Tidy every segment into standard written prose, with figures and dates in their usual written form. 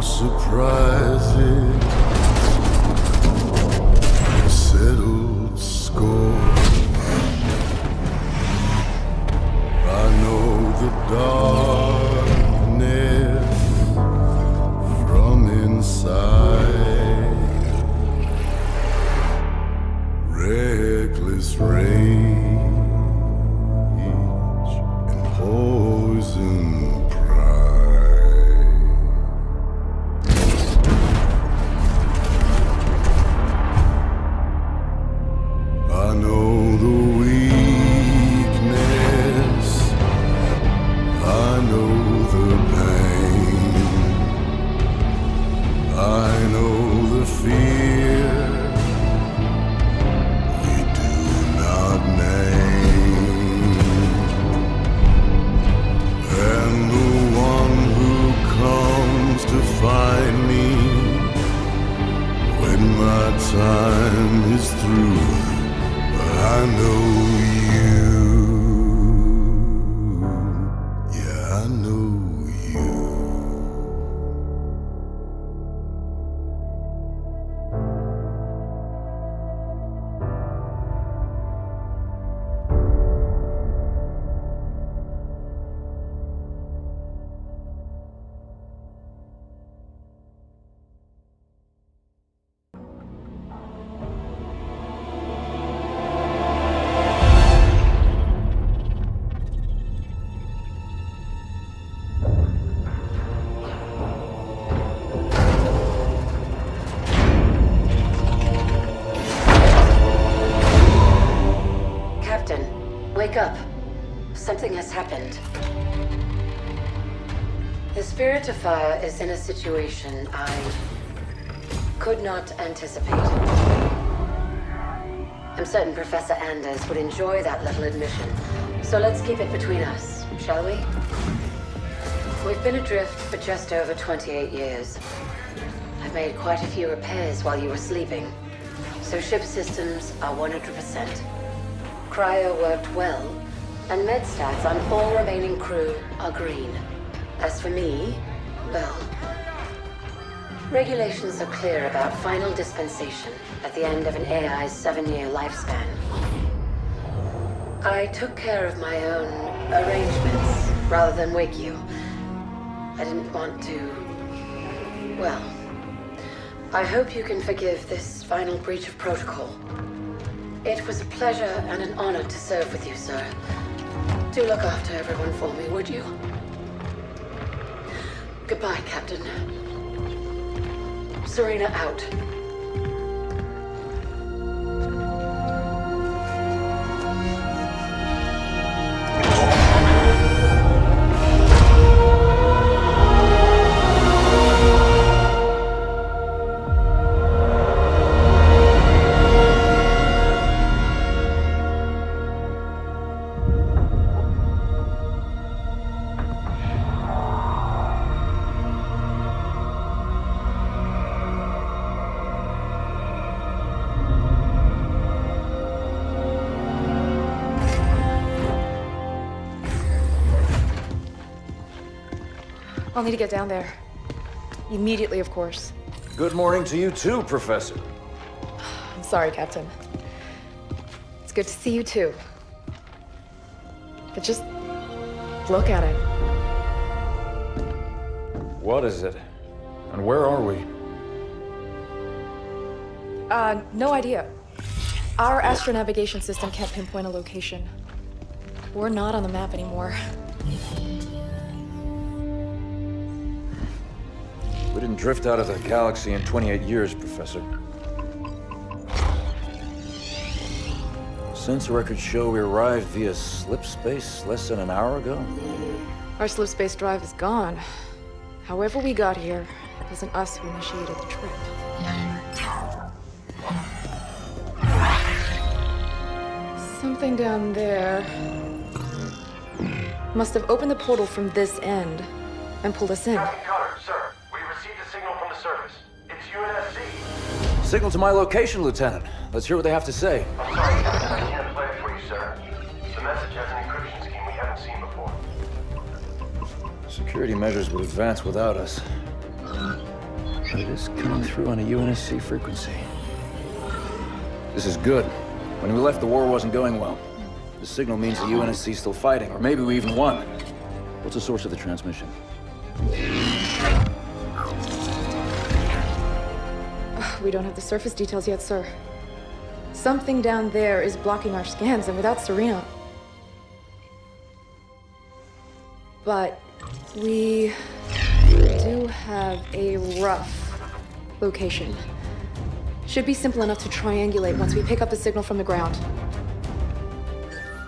surprises, a settled score. I know the darkness from inside. Reckless rage and poison pride. I know the weakness, I know the pain, I know the fear we do not name, and the one who comes to find me when my time is through. I know you. Yeah, I know you. Wake up. Something has happened. The Spirit of Fire is in a situation I could not anticipate. I'm certain Professor Anders would enjoy that little admission. So let's keep it between us, shall we? We've been adrift for just over 28 years. I've made quite a few repairs while you were sleeping. So ship systems are 100%. Cryo worked well, and med stats on all remaining crew are green. As for me, well, regulations are clear about final dispensation at the end of an AI's 7-year lifespan. I took care of my own arrangements rather than wake you. I didn't want to... well, I hope you can forgive this final breach of protocol. It was a pleasure and an honor to serve with you, sir. Do look after everyone for me, would you? Goodbye, Captain. Serena out. I'll need to get down there. Immediately, of course. Good morning to you too, Professor. I'm sorry, Captain. It's good to see you too. But just look at it. What is it? And where are we? No idea. Our astronavigation system can't pinpoint a location. We're not on the map anymore. We didn't drift out of the galaxy in 28 years, Professor. Sensor records show we arrived via slip space less than an hour ago. Our slip space drive is gone. However we got here, it wasn't us who initiated the trip. Something down there must have opened the portal from this end and pulled us in. Captain Connor, sir, we received a signal from the surface. It's UNSC. Signal to my location, Lieutenant. Let's hear what they have to say. I'm sorry, Captain, I can't play it for you, sir. The message has an encryption scheme we haven't seen before. Security measures would advance without us. But it is coming through on a UNSC frequency. This is good. When we left, the war wasn't going well. The signal means the UNSC is still fighting, or maybe we even won. What's the source of the transmission? We don't have the surface details yet, sir. Something down there is blocking our scans, and without Serena... But we do have a rough location. Should be simple enough to triangulate once we pick up the signal from the ground.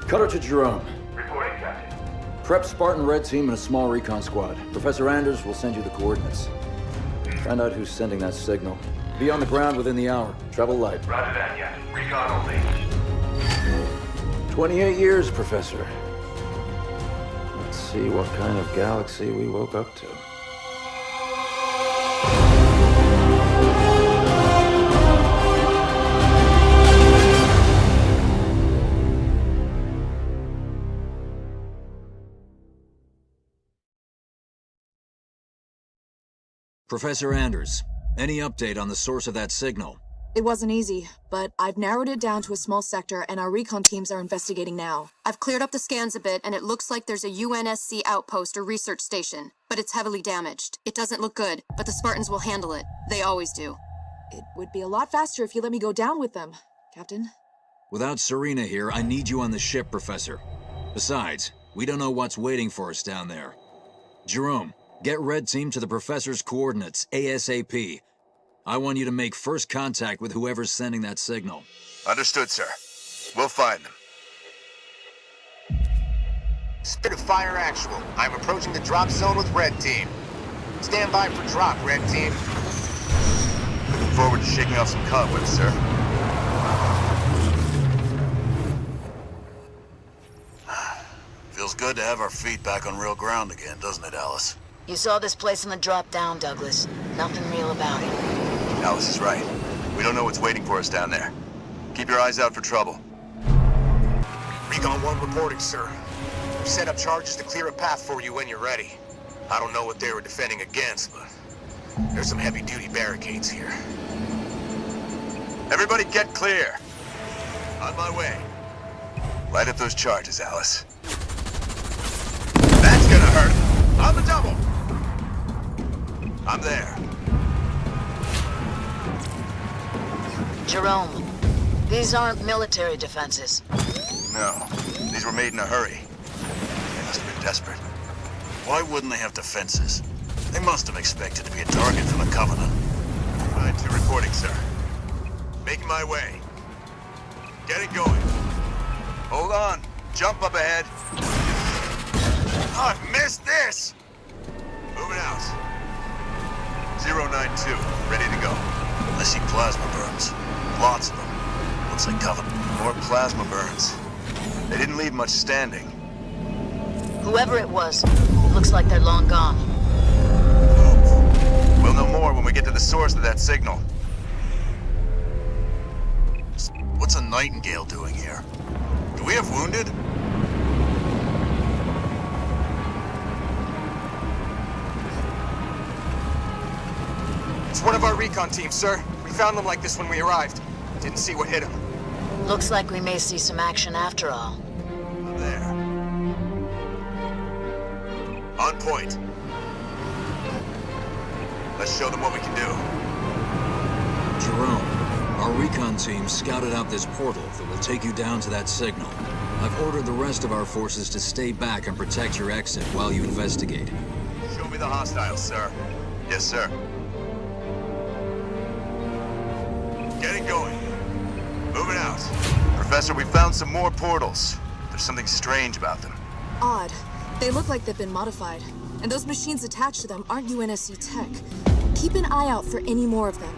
Cut her to Jerome. Reporting, Captain. Prep Spartan Red Team and a small recon squad. Professor Anders will send you the coordinates. Find out who's sending that signal. Be on the ground within the hour. Travel light. Roger that, Captain. Recon only. 28 years, Professor. Let's see what kind of galaxy we woke up to. Professor Anders, any update on the source of that signal? It wasn't easy, but I've narrowed it down to a small sector and our recon teams are investigating now. I've cleared up the scans a bit and it looks like there's a UNSC outpost or research station, but it's heavily damaged. It doesn't look good, but the Spartans will handle it. They always do. It would be a lot faster if you let me go down with them, Captain. Without Serena here, I need you on the ship, Professor. Besides, we don't know what's waiting for us down there. Jerome, get Red Team to the Professor's coordinates, ASAP. I want you to make first contact with whoever's sending that signal. Understood, sir. We'll find them. Spirit of Fire Actual. I'm approaching the drop zone with Red Team. Stand by for drop, Red Team. Looking forward to shaking off some cobwebs, sir. Feels good to have our feet back on real ground again, doesn't it, Alice? You saw this place in the drop down, Douglas. Nothing real about it. Alice is right. We don't know what's waiting for us down there. Keep your eyes out for trouble. Recon 1 reporting, sir. We've set up charges to clear a path for you when you're ready. I don't know what they were defending against, but there's some heavy-duty barricades here. Everybody get clear. On my way. Light up those charges, Alice. That's gonna hurt. On the double. I'm there. Jerome, these aren't military defenses. No, these were made in a hurry. They must have been desperate. Why wouldn't they have defenses? They must have expected to be a target from the Covenant. Line 2 reporting, sir. Making my way. Getting going. Hold on. Jump up ahead. Oh, I've missed this! Moving out. 092, ready to go. I see plasma burns. Lots of them. Looks like Covenant. More plasma burns. They didn't leave much standing. Whoever it was, looks like they're long gone. We'll know more when we get to the source of that signal. What's a Nightingale doing here? Do we have wounded? It's one of our recon teams, sir. We found them like this when we arrived. Didn't see what hit them. Looks like we may see some action after all. I'm there. On point. Let's show them what we can do. Jerome, our recon team scouted out this portal that will take you down to that signal. I've ordered the rest of our forces to stay back and protect your exit while you investigate. Show me the hostiles, sir. Yes, sir. Getting going. Moving out. Professor, we found some more portals. There's something strange about them. Odd. They look like they've been modified. And those machines attached to them aren't UNSC tech. Keep an eye out for any more of them.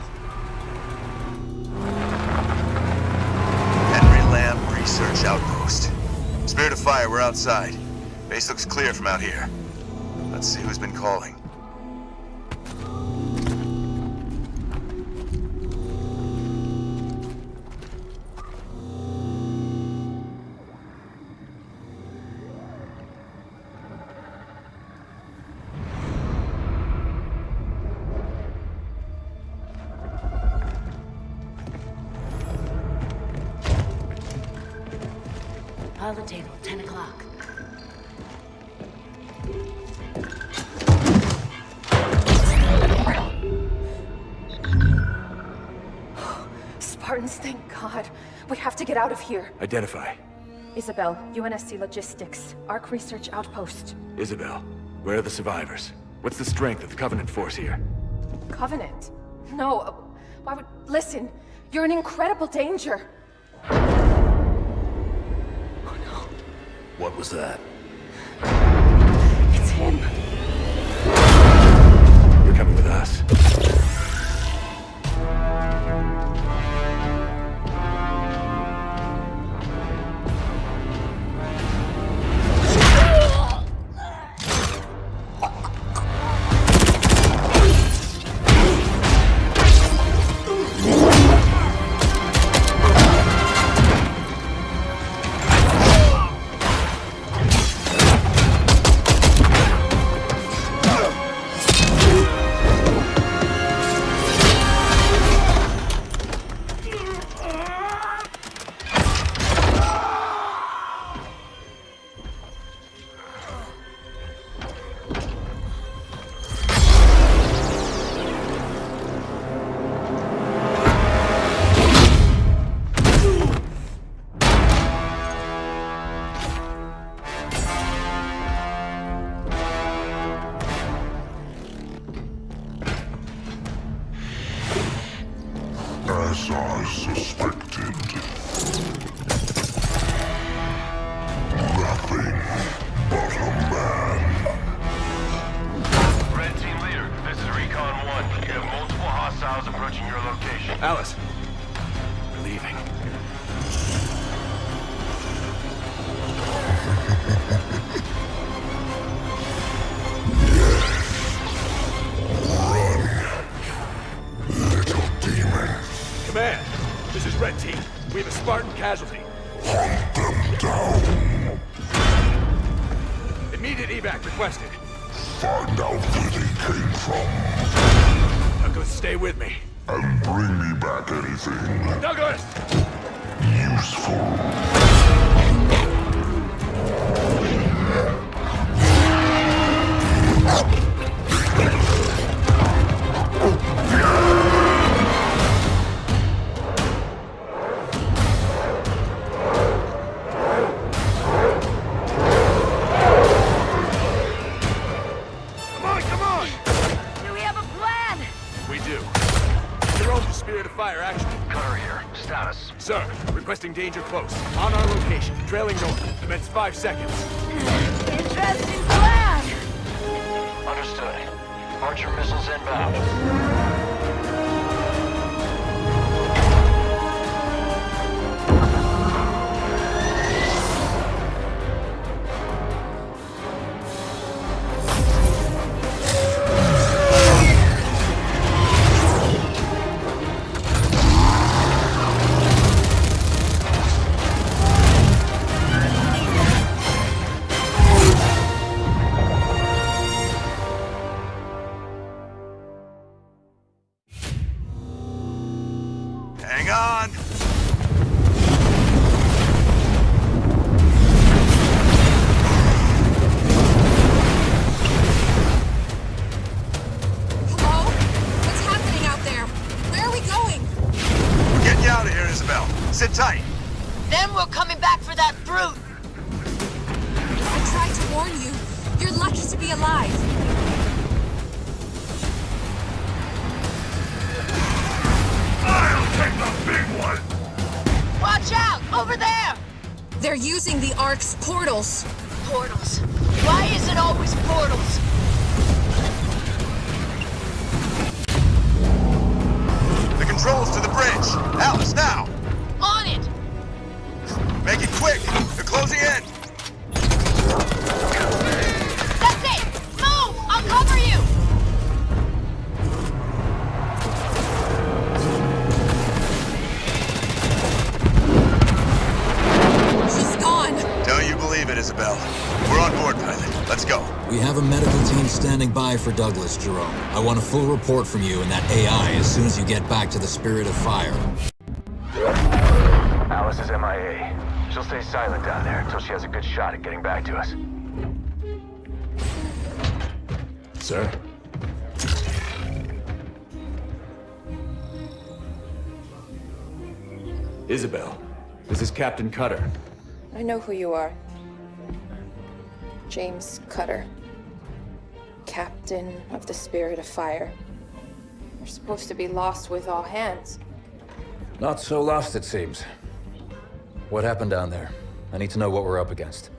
Henry Lamb Research Outpost. Spirit of Fire, we're outside. Base looks clear from out here. Let's see who's been calling. File the table, 10 o'clock. Spartans, thank God. We have to get out of here. Identify. Isabel, UNSC Logistics, ARC Research Outpost. Isabel, where are the survivors? What's the strength of the Covenant force here? Covenant? No, why would... Listen, you're in incredible danger. Oh no. What was that? It's him. You're coming with us. As I suspected. Nothing but a man. Red Team Leader, this is Recon 1. You have multiple hostiles approaching your location. Alice. We're leaving. Command, this is Red Team. We have a Spartan casualty. Hunt them down. Immediate evac requested. Find out where they came from. Douglas, stay with me. And bring me back anything Douglas! useful. Come on! Do we have a plan? We do. Jerome, the Spirit of Fire action. Cutter here. Status. Sir, requesting danger close. On our location, trailing north. Commence 5 seconds. Interesting plan. Understood. Archer missiles inbound. Hang on! Hello? What's happening out there? Where are we going? We're getting you out of here, Isabel. Sit tight. Then we're coming back for that brute. I tried to warn you. You're lucky to be alive. I'll take the big one! Watch out! Over there! They're using the Ark's portals. Portals. Why is it always portals? The controls to the bridge. Alice, now! On it! Make it quick! They're closing in! That's it! Move! I'll cover you! She's gone. Don't you believe it, Isabel? We're on board, pilot. Let's go. We have a medical team standing by for Douglas, Jerome. I want a full report from you and that AI as soon as you get back to the Spirit of Fire. Alice is MIA. She'll stay silent down there until she has a good shot at getting back to us. Sir? Isabel, this is Captain Cutter. I know who you are. James Cutter. Captain of the Spirit of Fire. You're supposed to be lost with all hands. Not so lost, it seems. What happened down there? I need to know what we're up against.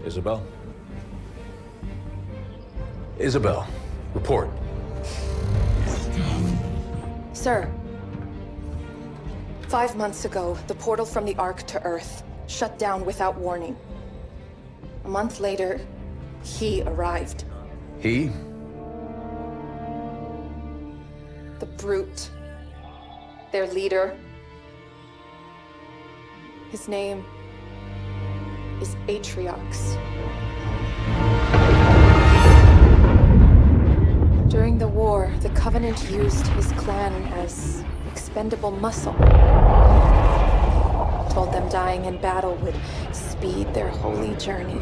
Isabel? Isabel, report. Sir. 5 months ago, the portal from the Ark to Earth shut down without warning. A month later, he arrived. He? The Brute. Their leader. His name is Atriox. During the war, the Covenant used his clan as expendable muscle. Told them dying in battle would speed their holy journey.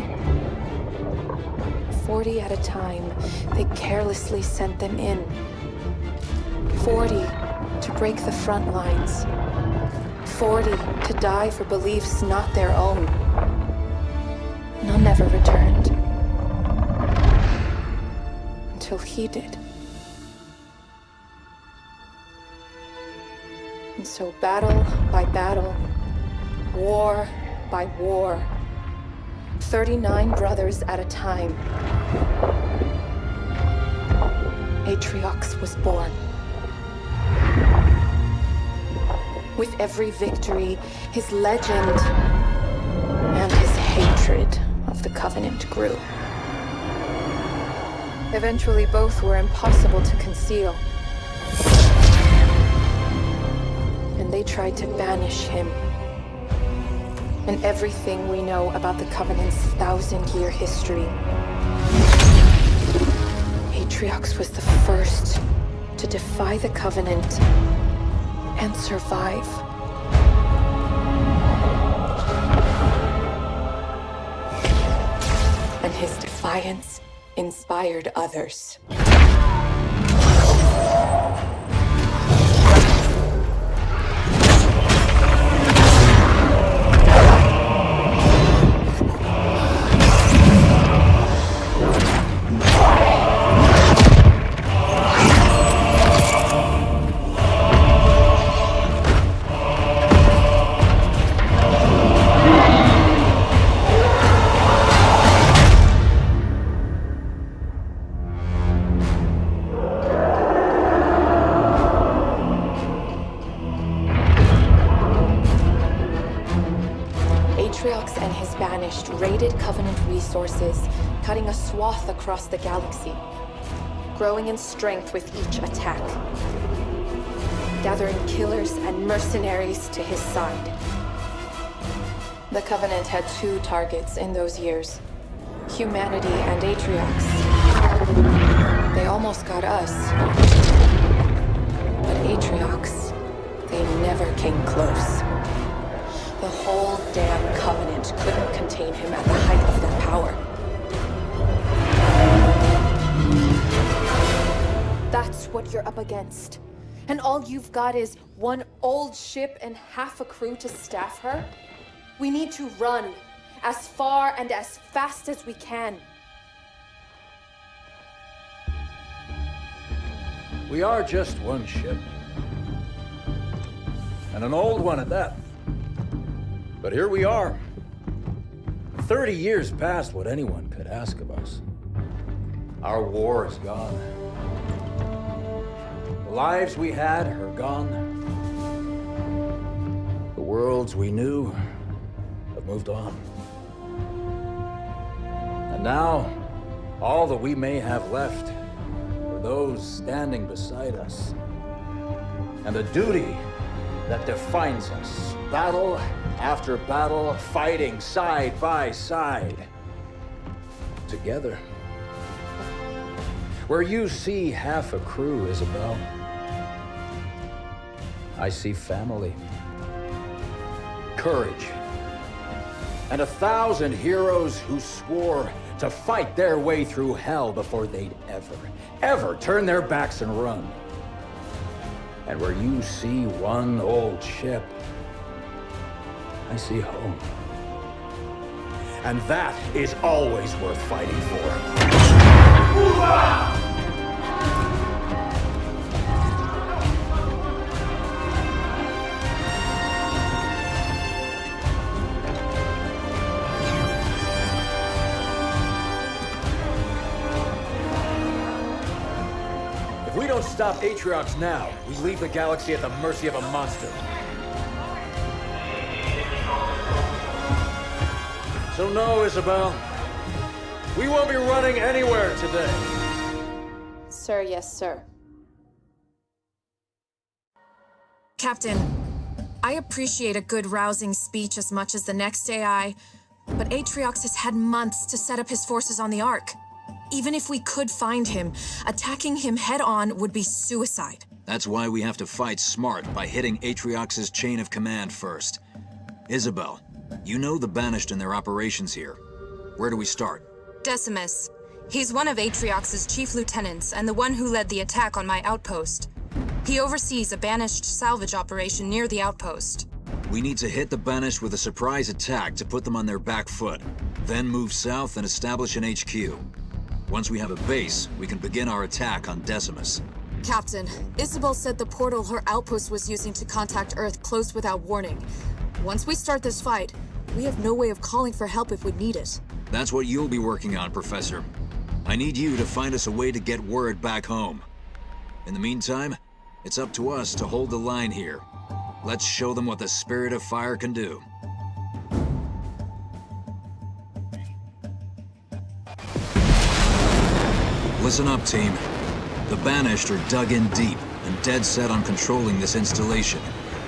40 at a time, they carelessly sent them in. 40 to break the front lines. 40 to die for beliefs not their own. None ever returned. Until he did. And so battle by battle, war by war, 39 brothers at a time, Atriox was born. With every victory, his legend and his hatred of the Covenant grew. Eventually, both were impossible to conceal. And they tried to banish him. And everything we know about the Covenant's 1,000-year history. Atriox was the first to defy the Covenant and survive. And his defiance inspired others. Atriox and his Banished raided Covenant resources, cutting a swath across the galaxy, growing in strength with each attack, gathering killers and mercenaries to his side. The Covenant had two targets in those years, humanity and Atriox. They almost got us, but Atriox, they never came close. The whole damn Covenant couldn't contain him at the height of their power. That's what you're up against. And all you've got is one old ship and half a crew to staff her? We need to run as far and as fast as we can. We are just one ship. And an old one at that. But here we are. 30 years past what anyone could ask of us. Our war is gone. The lives we had are gone. The worlds we knew have moved on. And now, all that we may have left are those standing beside us. And the duty that defines us. Battle after battle, fighting side by side. Together. Where you see half a crew, Isabel, courage. And 1,000 heroes who swore to fight their way through hell before they'd ever turn their backs and run. And where you see one old ship, I see home. And that is always worth fighting for. If we don't stop Atriox now, we leave the galaxy at the mercy of a monster. So no, Isabel. We won't be running anywhere today. Sir, yes, sir. Captain, I appreciate a good rousing speech as much as the next AI, but Atriox has had months to set up his forces on the Ark. Even if we could find him, attacking him head-on would be suicide. That's why we have to fight smart by hitting Atriox's chain of command first. Isabel, you know the Banished and their operations here. Where do we start? Decimus. He's one of Atriox's chief lieutenants and the one who led the attack on my outpost. He oversees a Banished salvage operation near the outpost. We need to hit the Banished with a surprise attack to put them on their back foot. Then move south and establish an HQ. Once we have a base, we can begin our attack on Decimus. Captain, Isabel said the portal her outpost was using to contact Earth closed without warning. Once we start this fight, we have no way of calling for help if we need it. That's what you'll be working on, Professor. I need you to find us a way to get word back home. In the meantime, it's up to us to hold the line here. Let's show them what the Spirit of Fire can do. Listen up, team. The Banished are dug in deep and dead set on controlling this installation,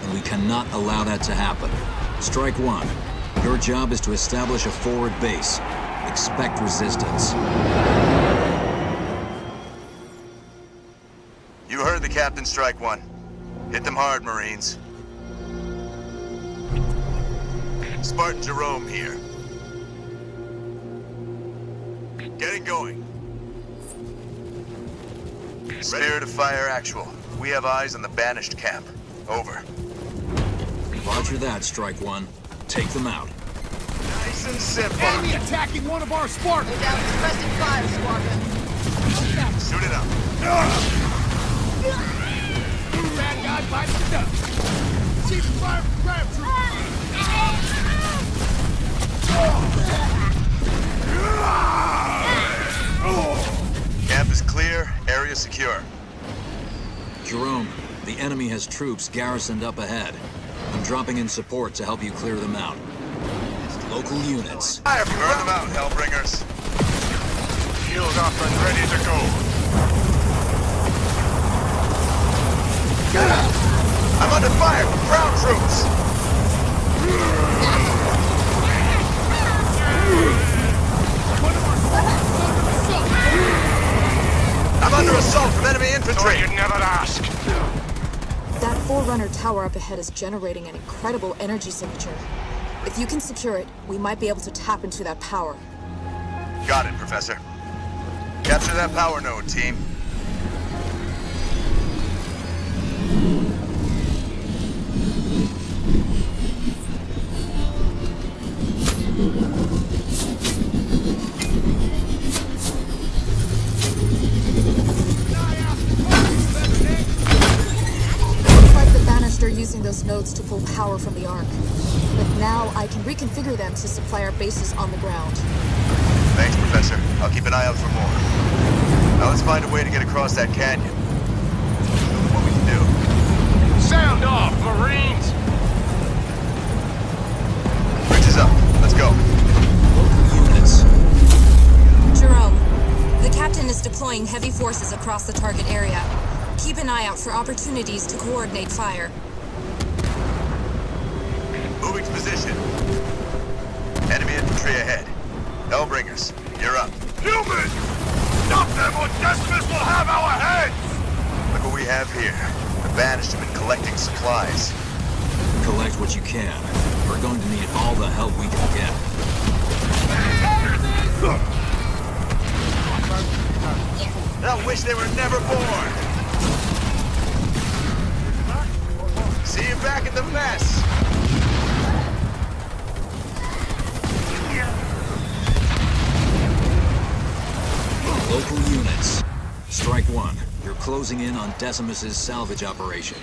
and we cannot allow that to happen. Strike one. Your job is to establish a forward base. Expect resistance. You heard the captain, Strike One. Hit them hard, Marines. Spartan Jerome here. Getting going. Spirit of Fire actual. We have eyes on the Banished camp. Over. Roger that, Strike One. Take them out. Nice and simple. Enemy attacking one of our Spartans! Go down to resting fire, Squadron. Suit it up. Bad guy bites the dust. See the fire from grab Camp is clear, area secure. Jerome, the enemy has troops garrisoned up ahead. I'm dropping in support to help you clear them out. Local units. Fire! Burn them out, Hellbringers. Shield up and ready to go. I'm under fire from ground troops! I'm under assault from enemy infantry! You'd never ask. That Forerunner tower up ahead is generating an incredible energy signature. If you can secure it, we might be able to tap into that power. Got it, Professor. Capture that power node, team. Looks like the Banished are using those nodes to pull power from the Ark. But now I can reconfigure them to supply our bases on the ground. Thanks, Professor. I'll keep an eye out for more. Now let's find a way to get across that canyon. Show them what we can do. Sound off, Marines! Bridge is up. Let's go. Units. Jerome, the captain is deploying heavy forces across the target area. Keep an eye out for opportunities to coordinate fire. Moving to position. Enemy infantry ahead. Hellbringers, you're up. Humans! Stop them or Decimus will have our heads! Look what we have here. The Banished have been collecting supplies. Collect what you can. We're going to need all the help we can get. I wish they were never born. See you back in the mess. Local units. Strike one. You're closing in on Decimus's salvage operation.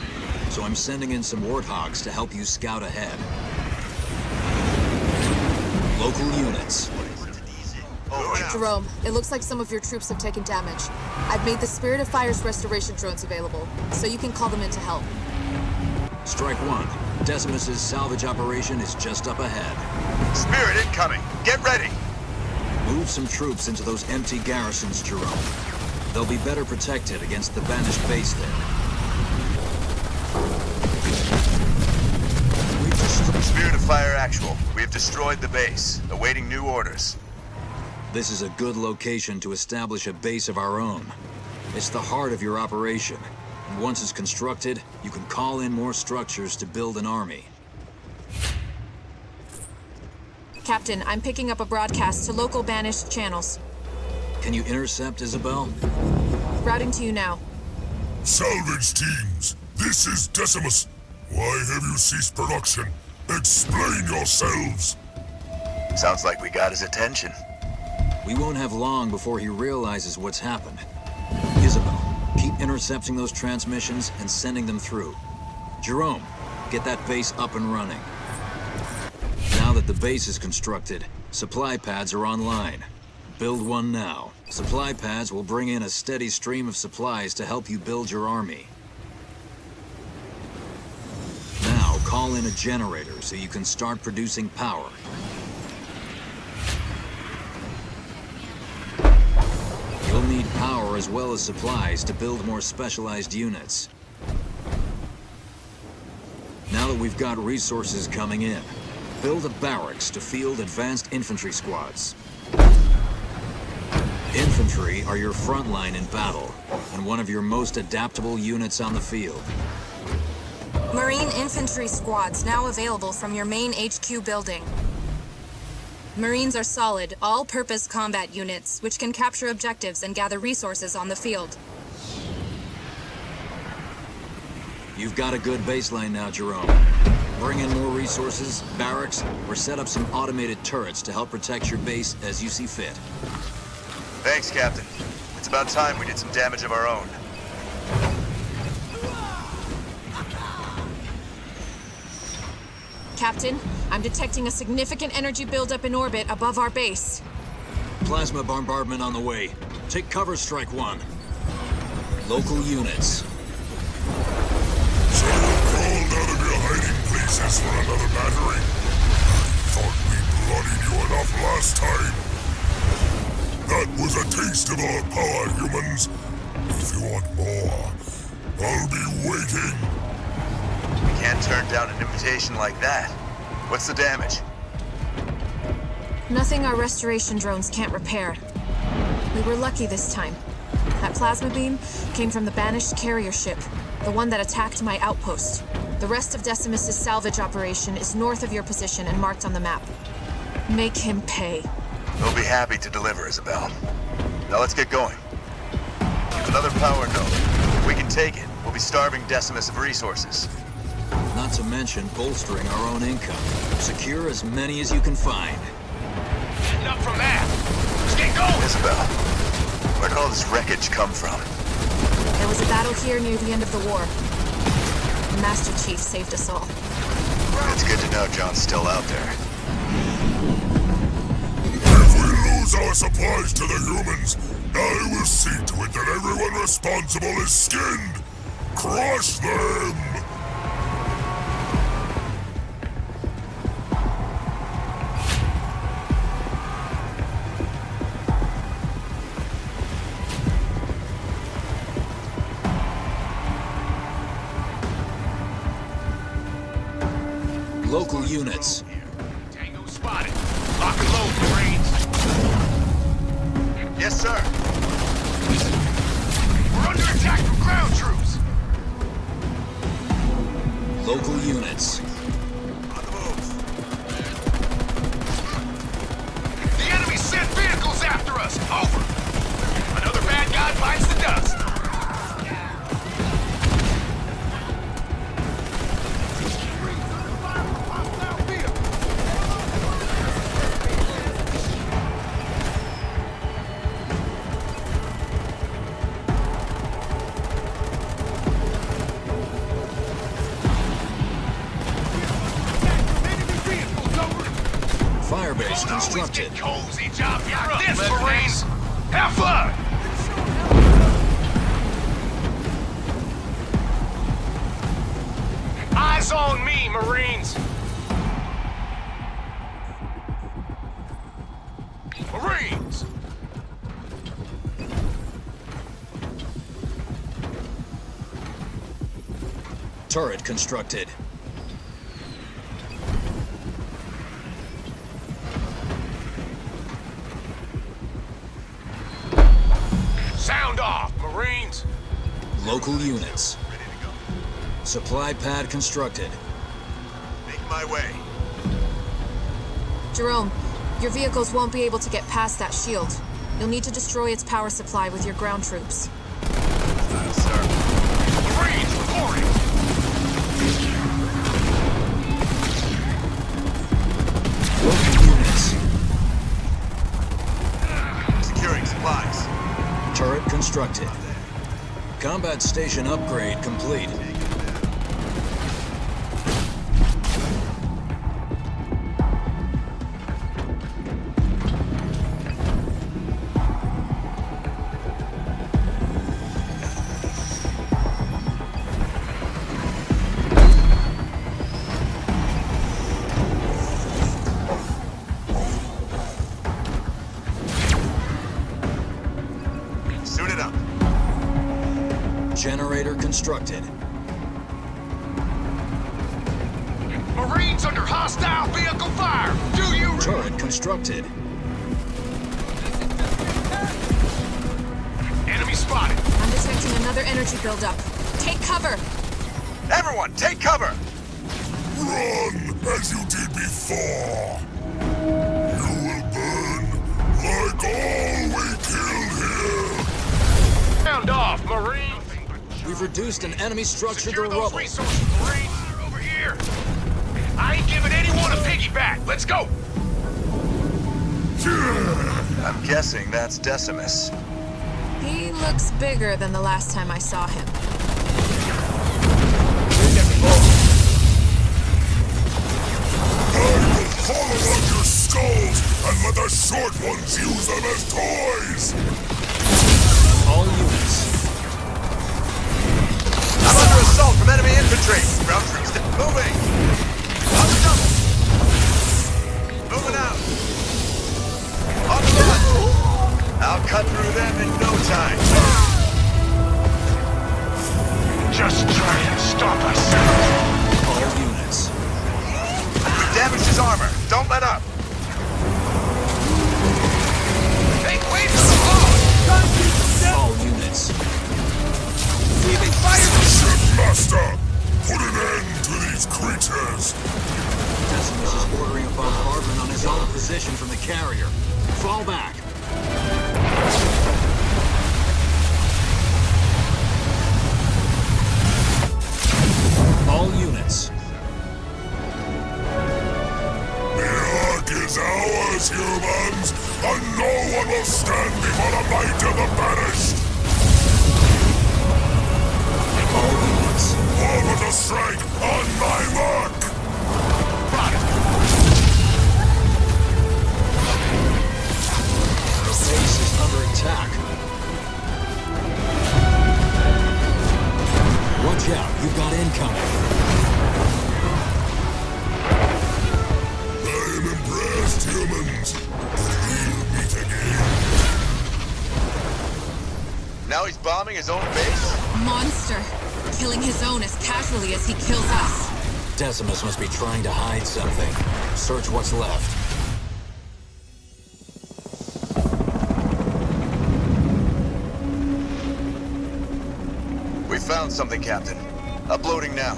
So I'm sending in some warthogs to help you scout ahead. Local units. Jerome, it looks like some of your troops have taken damage. I've made the Spirit of Fire's restoration drones available, so you can call them in to help. Strike one. Decimus's salvage operation is just up ahead. Spirit incoming. Get ready. Move some troops into those empty garrisons, Jerome. They'll be better protected against the banished base there. Spirit of Fire actual. We have destroyed the base, awaiting new orders. This is a good location to establish a base of our own. It's the heart of your operation, and once it's constructed, you can call in more structures to build an army. Captain, I'm picking up a broadcast to local banished channels. Can you intercept, Isabel? Routing to you now. Salvage teams, this is Decimus. Why have you ceased production? Explain yourselves. Sounds like we got his attention. We won't have long before he realizes what's happened. Isabel, keep intercepting those transmissions and sending them through. Jerome, get that base up and running. Now that the base is constructed, supply pads are online. Build one now. Supply pads will bring in a steady stream of supplies to help you build your army. Now, call in a generator so you can start producing power. You'll need power as well as supplies to build more specialized units. Now that we've got resources coming in, build a barracks to field advanced infantry squads. Infantry are your front line in battle, and one of your most adaptable units on the field. Marine infantry squads now available from your main HQ building. Marines are solid, all-purpose combat units, which can capture objectives and gather resources on the field. You've got a good baseline now, Jerome. Bring in more resources, barracks, or set up some automated turrets to help protect your base as you see fit. Thanks, Captain. It's about time we did some damage of our own. Captain, I'm detecting a significant energy buildup in orbit above our base. Plasma bombardment on the way. Take cover, Strike One. Local units. So you crawled out of your hiding places for another battery? I thought we bloodied you enough last time. That was a taste of our power, humans. If you want more, I'll be waiting. We can't turn down an invitation like that. What's the damage? Nothing our restoration drones can't repair. We were lucky this time. That plasma beam came from the banished carrier ship, the one that attacked my outpost. The rest of Decimus's salvage operation is north of your position and marked on the map. Make him pay. We'll be happy to deliver, Isabel. Now let's get going. Another power node. If we can take it, we'll be starving Decimus of resources. Not to mention bolstering our own income. Secure as many as you can find. Getting up from that. Let's get going! Isabel, where'd all this wreckage come from? There was a battle here near the end of the war. The Master Chief saved us all. It's good to know John's still out there. If we lose our supplies to the humans, I will see to it that everyone responsible is skinned. Crush them! Local units. Tango spotted. Lock and load, Marines. Yes, sir. We're under attack from ground troops. Local units. On the move. constructed. Cozy job. Got this, Marines. Have fun. Eyes on me, Marines. Marines. Turret constructed. Sound off, Marines. Local units. Supply pad constructed. Make my way. Jerome, your vehicles won't be able to get past that shield. You'll need to destroy its power supply with your ground troops. Sir. Marines reporting. Local units. Securing supplies. Turret constructed. Combat station upgrade complete. Suit it up. Generator constructed. Marines under hostile vehicle fire. Do you? Turret constructed. Enemy spotted. I'm detecting another energy buildup. Take cover! Everyone, take cover! Run as you did before. You will burn like all we killed here. Sound off, Marine. We've reduced an enemy structure Secure to those rubble. resources, Marines. They're over here. I ain't giving anyone a piggyback. Let's go. I'm guessing that's Decimus. He looks bigger than the last time I saw him. I will hollow out your skulls and let the short ones use them as toys. All units. I'm under assault from enemy infantry. Ground troops moving. On the double. Moving out. On the run. I'll cut through them in no time. Just try and stop us. All units. We've damaged his armor. Don't let up. Make way for the hog. All units. Leaving fire. Shipmaster, put an end to these creatures. Decimus is ordering a bombardment on his own position from the carrier. Fall back. All units. The Ark is ours, humans, and no one will stand before the might of the banished. All units. Forward to strike on my mark. The base is under attack. Watch out, you've got incoming. I am impressed, humans. We'll meet again. Now he's bombing his own base? Monster! Killing his own as casually as he kills us. Decimus must be trying to hide something. Search what's left. We found something, Captain. Uploading now.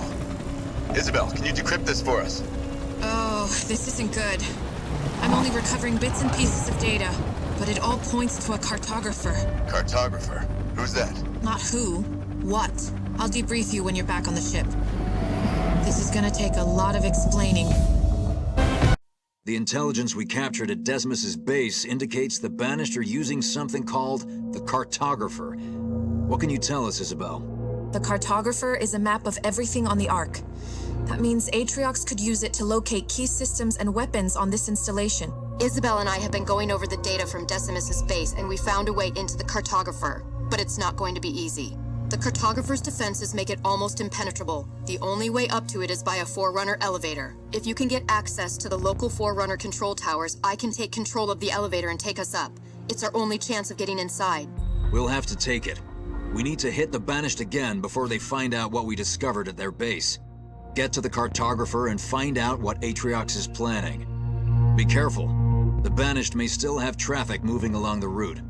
Isabel, can you decrypt this for us? Oh, this isn't good. I'm only recovering bits and pieces of data, but it all points to a cartographer. Cartographer? Who's that? Not who, what. I'll debrief you when you're back on the ship. This is gonna take a lot of explaining. The intelligence we captured at Decimus's base indicates the Banished are using something called the Cartographer. What can you tell us, Isabel? The Cartographer is a map of everything on the Ark. That means Atriox could use it to locate key systems and weapons on this installation. Isabel and I have been going over the data from Decimus's base, and we found a way into the cartographer, but it's not going to be easy. The cartographer's defenses make it almost impenetrable. The only way up to it is by a Forerunner elevator. If you can get access to the local Forerunner control towers, I can take control of the elevator and take us up. It's our only chance of getting inside. We'll have to take it. We need to hit the Banished again before they find out what we discovered at their base. Get to the cartographer and find out what Atriox is planning. Be careful. The Banished may still have traffic moving along the route.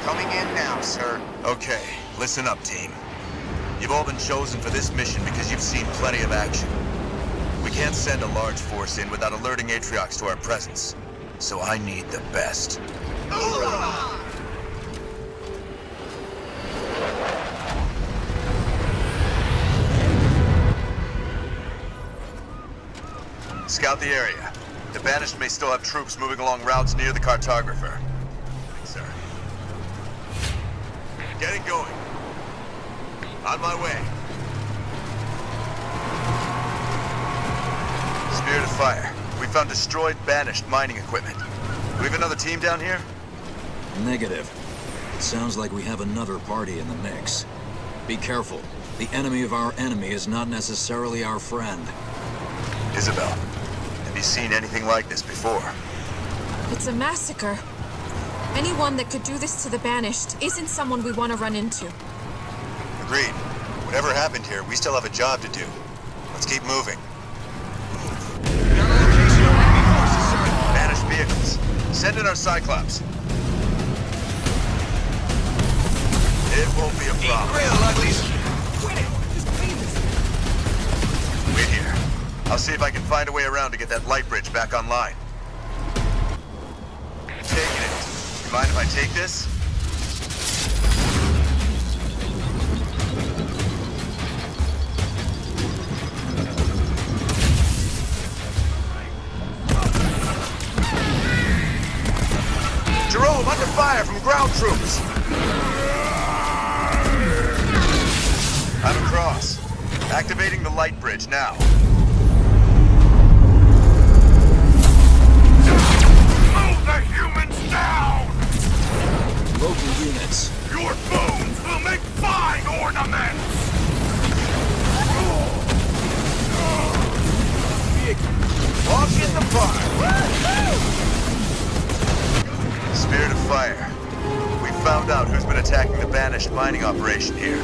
Coming in now, sir. Okay, listen up, team. You've all been chosen for this mission because you've seen plenty of action. We can't send a large force in without alerting Atriox to our presence. So I need the best. Hoorah! Scout the area. The Banished may still have troops moving along routes near the cartographer. Sir. Getting going. On my way. Spirit of Fire. We found destroyed Banished mining equipment. Do we have another team down here? Negative. It sounds like we have another party in the mix. Be careful. The enemy of our enemy is not necessarily our friend. Isabel, have you seen anything like this before? It's a massacre. Anyone that could do this to the Banished isn't someone we want to run into. Agreed. Whatever happened here, we still have a job to do. Let's keep moving. Banished vehicles. Send in our Cyclops. It won't be a problem. Wait here. I'll see if I can find a way around to get that light bridge back online. Taking it. You mind if I take this? Jerome, under fire from ground troops! I'm across. Activating the light bridge now. Move the humans down! Local units. Your bones will make fine ornaments! Walk in the park! Spirit of Fire. We found out who's been attacking the Banished mining operation here.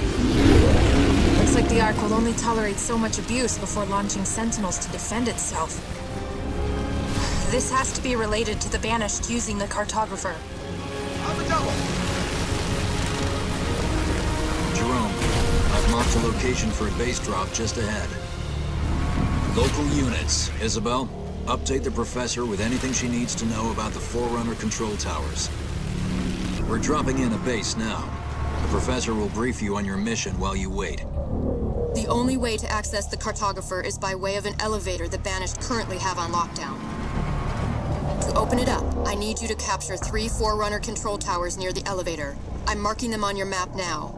Looks like the Ark will only tolerate so much abuse before launching Sentinels to defend itself. This has to be related to the Banished using the cartographer. On the double! Jerome, I've marked a location for a base drop just ahead. Local units. Isabel, update the Professor with anything she needs to know about the Forerunner control towers. We're dropping in a base now. The Professor will brief you on your mission while you wait. The only way to access the cartographer is by way of an elevator the Banished currently have on lockdown. To open it up, I need you to capture 3 Forerunner control towers near the elevator. I'm marking them on your map now.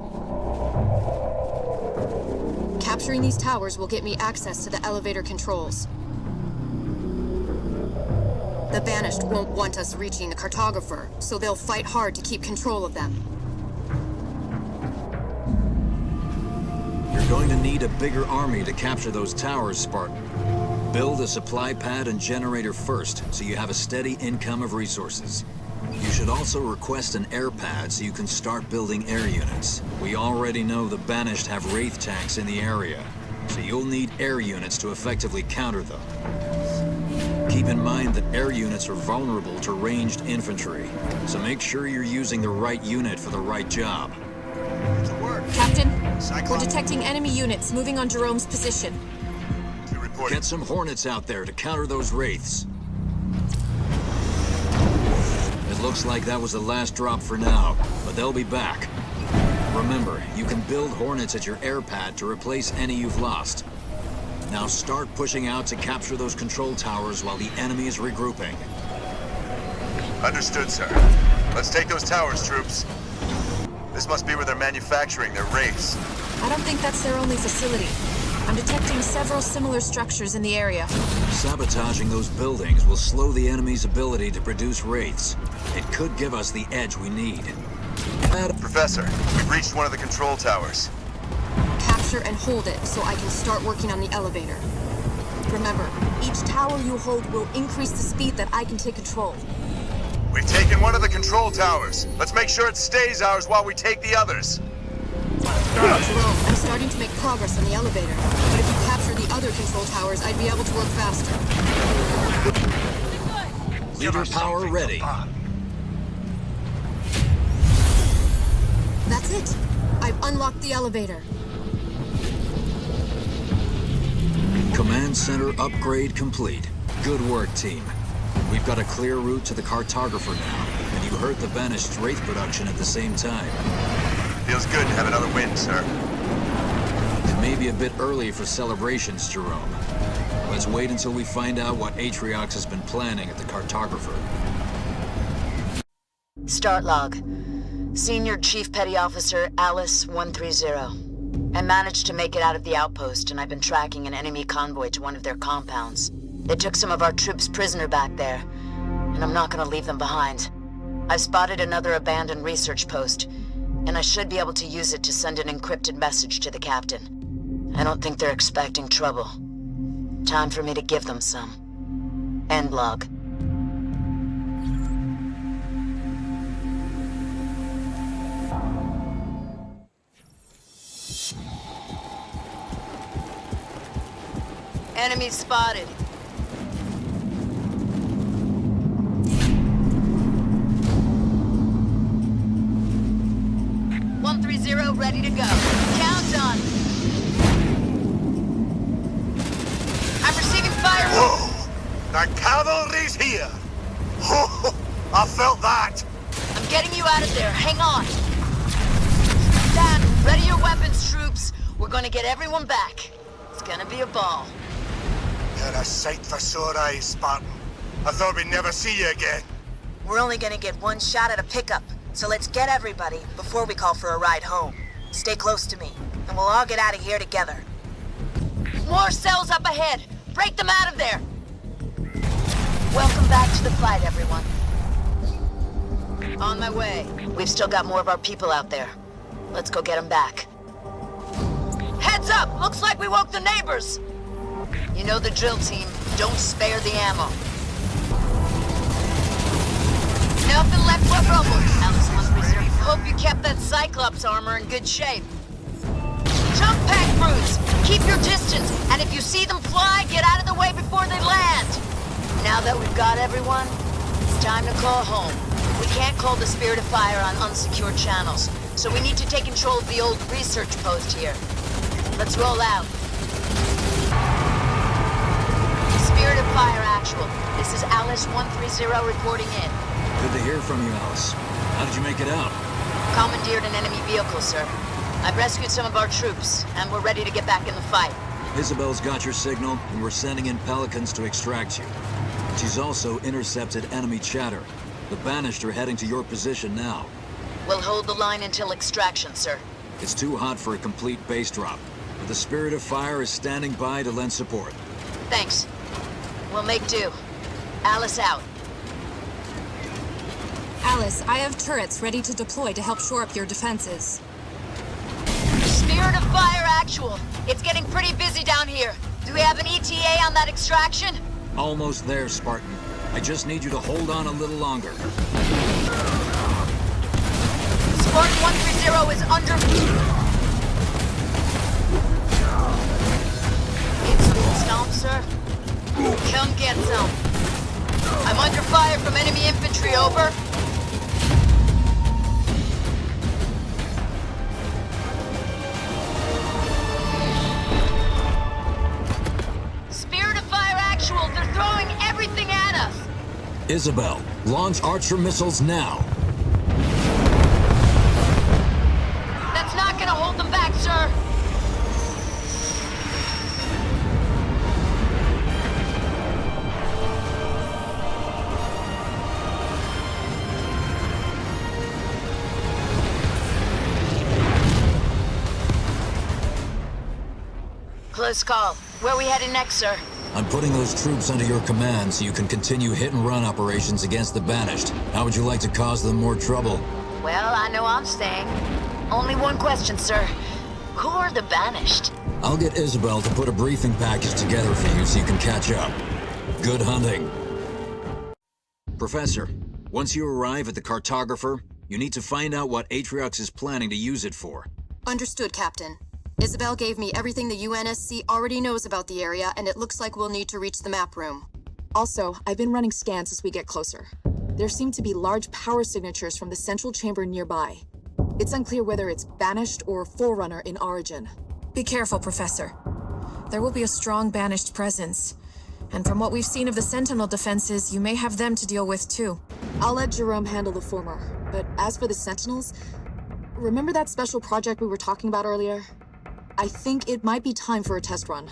Capturing these towers will get me access to the elevator controls. The Banished won't want us reaching the cartographer, so they'll fight hard to keep control of them. You're going to need a bigger army to capture those towers, Spartan. Build a supply pad and generator first, so you have a steady income of resources. You should also request an air pad so you can start building air units. We already know the Banished have Wraith tanks in the area, so you'll need air units to effectively counter them. Keep in mind that air units are vulnerable to ranged infantry, so make sure you're using the right unit for the right job. Captain, we're detecting enemy units moving on Jerome's position. Get some Hornets out there to counter those Wraiths. It looks like that was the last drop for now, but they'll be back. Remember, you can build Hornets at your air pad to replace any you've lost. Now start pushing out to capture those control towers while the enemy is regrouping. Understood, sir. Let's take those towers, troops. This must be where they're manufacturing their wraiths. I don't think that's their only facility. I'm detecting several similar structures in the area. Sabotaging those buildings will slow the enemy's ability to produce wraiths. It could give us the edge we need. Professor, we've reached one of the control towers. Capture and hold it so I can start working on the elevator. Remember, each tower you hold will increase the speed that I can take control. We've taken one of the control towers. Let's make sure it stays ours while we take the others. Jerome, I'm starting to make progress on the elevator, but if you capture the other control towers, I'd be able to work faster. Leader power ready. That's it. I've unlocked the elevator. Command center upgrade complete. Good work, team. We've got a clear route to the cartographer now, and you heard the Banished Wraith production at the same time. Feels good to have another win, sir. It may be a bit early for celebrations, Jerome. Let's wait until we find out what Atriox has been planning at the cartographer. Start log. Senior Chief Petty Officer Alice 130. I managed to make it out of the outpost, and I've been tracking an enemy convoy to one of their compounds. They took some of our troops prisoner back there, and I'm not gonna leave them behind. I've spotted another abandoned research post, and I should be able to use it to send an encrypted message to the captain. I don't think they're expecting trouble. Time for me to give them some. End log. Enemy spotted. Ready to go. Count on. I'm receiving fire. Whoa! The cavalry's here! Oh, I felt that! I'm getting you out of there. Hang on. Dan, ready your weapons, troops. We're gonna get everyone back. It's gonna be a ball. You're a sight for sore eyes, Spartan. I thought we'd never see you again. We're only gonna get one shot at a pickup, so let's get everybody before we call for a ride home. Stay close to me, and we'll all get out of here together. More cells up ahead! Break them out of there! Welcome back to the fight, everyone. On my way. We've still got more of our people out there. Let's go get them back. Heads up! Looks like we woke the neighbors! You know the drill, team. Don't spare the ammo. Nothing left but rubble. Alice 130. Hope you kept that Cyclops armor in good shape. Jump pack brutes! Keep your distance, and if you see them fly, get out of the way before they land! Now that we've got everyone, it's time to call home. We can't call the Spirit of Fire on unsecured channels, so we need to take control of the old research post here. Let's roll out. Spirit of Fire Actual. This is Alice 130 reporting in. Good to hear from you, Alice. How did you make it out? Commandeered an enemy vehicle, sir. I've rescued some of our troops, and we're ready to get back in the fight. Isabel's got your signal, and we're sending in Pelicans to extract you. She's also intercepted enemy chatter. The Banished are heading to your position now. We'll hold the line until extraction, sir. It's too hot for a complete base drop, but the Spirit of Fire is standing by to lend support. Thanks. We'll make do. Alice out. Alice, I have turrets ready to deploy to help shore up your defenses. Spirit of Fire Actual. It's getting pretty busy down here. Do we have an ETA on that extraction? Almost there, Spartan. I just need you to hold on a little longer. Spartan 130 is under... Get some stomp, sir? Come get some. I'm under fire from enemy infantry, over. Spirit of Fire Actual, they're throwing everything at us! Isabel, launch Archer missiles now! That's not gonna hold them back, sir! Close call. Where we headed next, sir? I'm putting those troops under your command so you can continue hit-and-run operations against the Banished. How would you like to cause them more trouble? Well, I know I'm staying. Only one question, sir. Who are the Banished? I'll get Isabel to put a briefing package together for you so you can catch up. Good hunting. Professor, once you arrive at the cartographer, you need to find out what Atriox is planning to use it for. Understood, Captain. Isabel gave me everything the UNSC already knows about the area, and it looks like we'll need to reach the map room. Also, I've been running scans as we get closer. There seem to be large power signatures from the central chamber nearby. It's unclear whether it's Banished or Forerunner in origin. Be careful, Professor. There will be a strong Banished presence. And from what we've seen of the Sentinel defenses, you may have them to deal with too. I'll let Jerome handle the former, but as for the Sentinels, remember that special project we were talking about earlier? I think it might be time for a test run.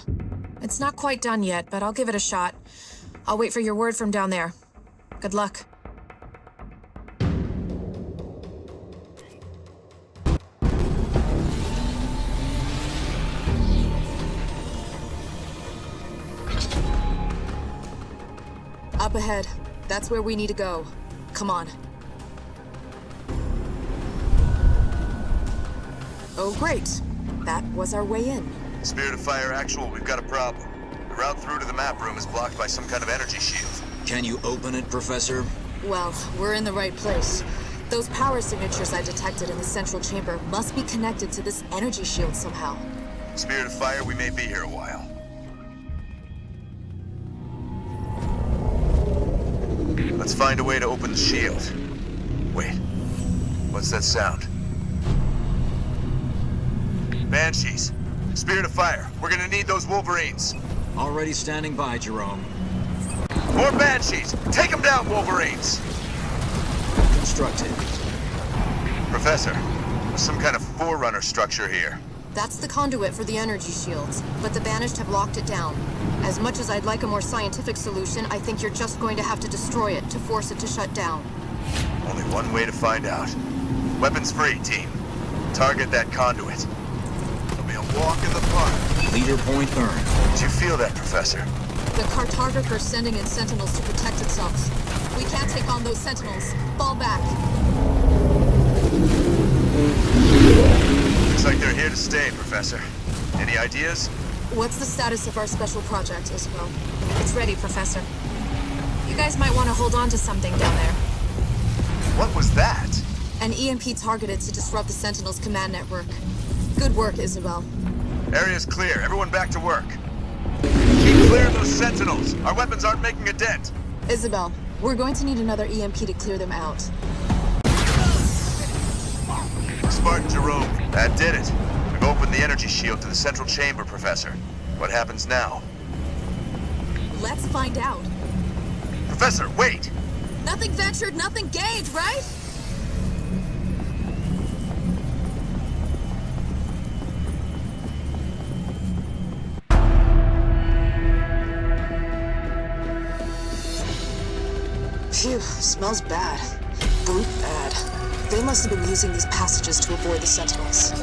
It's not quite done yet, but I'll give it a shot. I'll wait for your word from down there. Good luck. Up ahead. That's where we need to go. Come on. Oh, great. That was our way in. Spirit of Fire Actual, we've got a problem. The route through to the map room is blocked by some kind of energy shield. Can you open it, Professor? Well, we're in the right place. Those power signatures I detected in the central chamber must be connected to this energy shield somehow. Spirit of Fire, we may be here a while. Let's find a way to open the shield. Wait, what's that sound? Banshees. Spirit of Fire, we're gonna need those Wolverines. Already standing by, Jerome. More Banshees! Take them down, Wolverines! Constructed. Professor, there's some kind of Forerunner structure here. That's the conduit for the energy shields, but the Banished have locked it down. As much as I'd like a more scientific solution, I think you're just going to have to destroy it to force it to shut down. Only one way to find out. Weapons free, team. Target that conduit. It'll be a walk in the park. Leader point earned. Did you feel that, Professor? The cartographer's sending in Sentinels to protect itself. We can't take on those Sentinels. Fall back. Looks like they're here to stay, Professor. Any ideas? What's the status of our special project, Isabel? It's ready, Professor. You guys might want to hold on to something down there. What was that? An EMP targeted to disrupt the Sentinel's command network. Good work, Isabel. Area's clear. Everyone back to work. Keep clear of those Sentinels. Our weapons aren't making a dent. Isabel, we're going to need another EMP to clear them out. Spartan Jerome, that did it. We've opened the energy shield to the central chamber, Professor. What happens now? Let's find out. Professor, wait! Nothing ventured, nothing gained, right? Phew, smells bad. Brute bad. They must have been using these passages to avoid the Sentinels.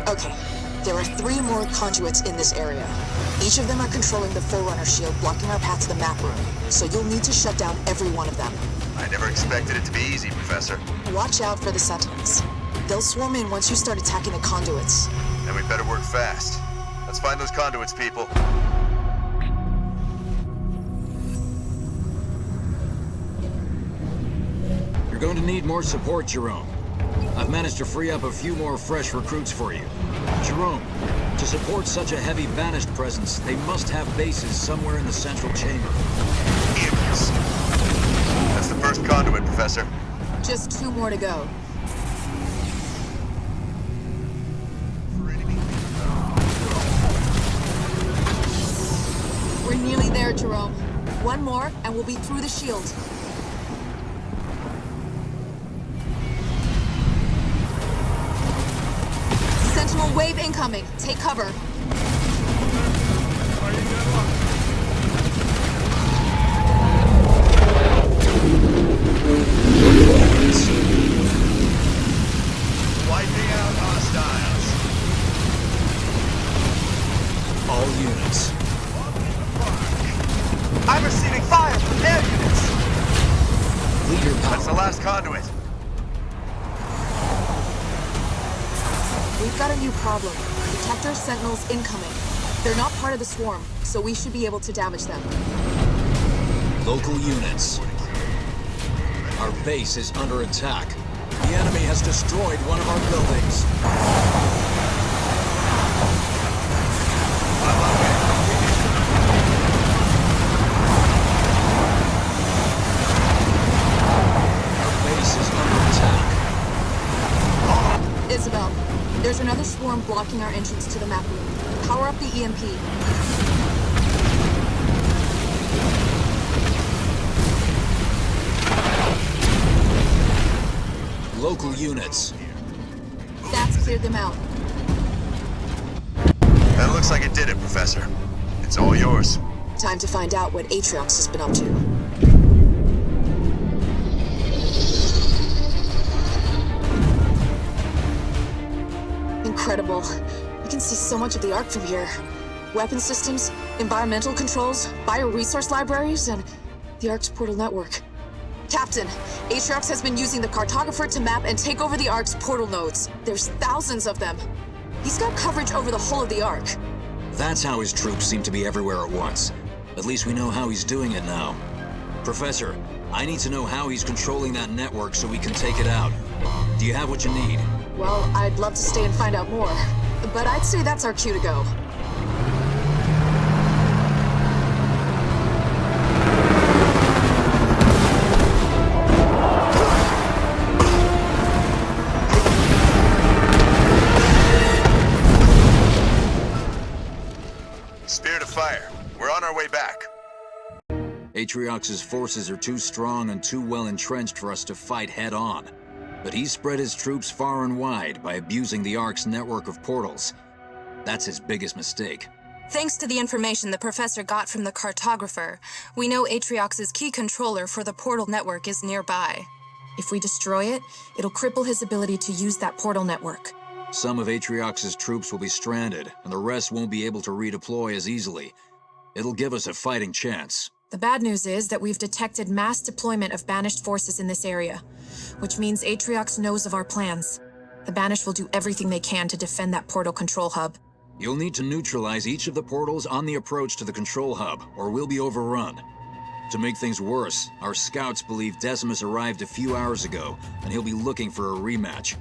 Okay, there are 3 more conduits in this area. Each of them are controlling the Forerunner shield, blocking our path to the map room. So you'll need to shut down every one of them. I never expected it to be easy, Professor. Watch out for the Sentinels. They'll swarm in once you start attacking the conduits. And we better work fast. Let's find those conduits, people. You're going to need more support, Jerome. I've managed to free up a few more fresh recruits for you. Jerome, to support such a heavy Banished presence, they must have bases somewhere in the central chamber. Imps. That's the first conduit, Professor. Just 2 more to go. We're nearly there, Jerome. 1 more, and we'll be through the shield. Sentinel wave incoming. Take cover. Wiping out hostiles. your power. That's the last conduit. We've got a new problem. Detector sentinels incoming. They're not part of the swarm, so we should be able to damage them. Local units. Our base is under attack. The enemy has destroyed one of our buildings. Our base is under attack. Isabel, there's another swarm blocking our entrance to the map room. Power up the EMP. Local units. That's cleared them out. That looks like it did it, Professor. It's all yours. Time to find out what Atriox has been up to. Incredible. You can see so much of the Ark from here. Weapon systems, environmental controls, bioresource libraries, and the Ark's portal network. Captain, Atriox has been using the cartographer to map and take over the Ark's portal nodes. There's thousands of them. He's got coverage over the whole of the Ark. That's how his troops seem to be everywhere at once. At least we know how he's doing it now. Professor, I need to know how he's controlling that network so we can take it out. Do you have what you need? Well, I'd love to stay and find out more, but I'd say that's our cue to go. Spirit of Fire, we're on our way back. Atriox's forces are too strong and too well entrenched for us to fight head-on. But he's spread his troops far and wide by abusing the Ark's network of portals. That's his biggest mistake. Thanks to the information the Professor got from the cartographer, we know Atriox's key controller for the portal network is nearby. If we destroy it, it'll cripple his ability to use that portal network. Some of Atriox's troops will be stranded, and the rest won't be able to redeploy as easily. It'll give us a fighting chance. The bad news is that we've detected mass deployment of Banished forces in this area, which means Atriox knows of our plans. The Banished will do everything they can to defend that portal control hub. You'll need to neutralize each of the portals on the approach to the control hub, or we'll be overrun. To make things worse, our scouts believe Decimus arrived a few hours ago, and he'll be looking for a rematch.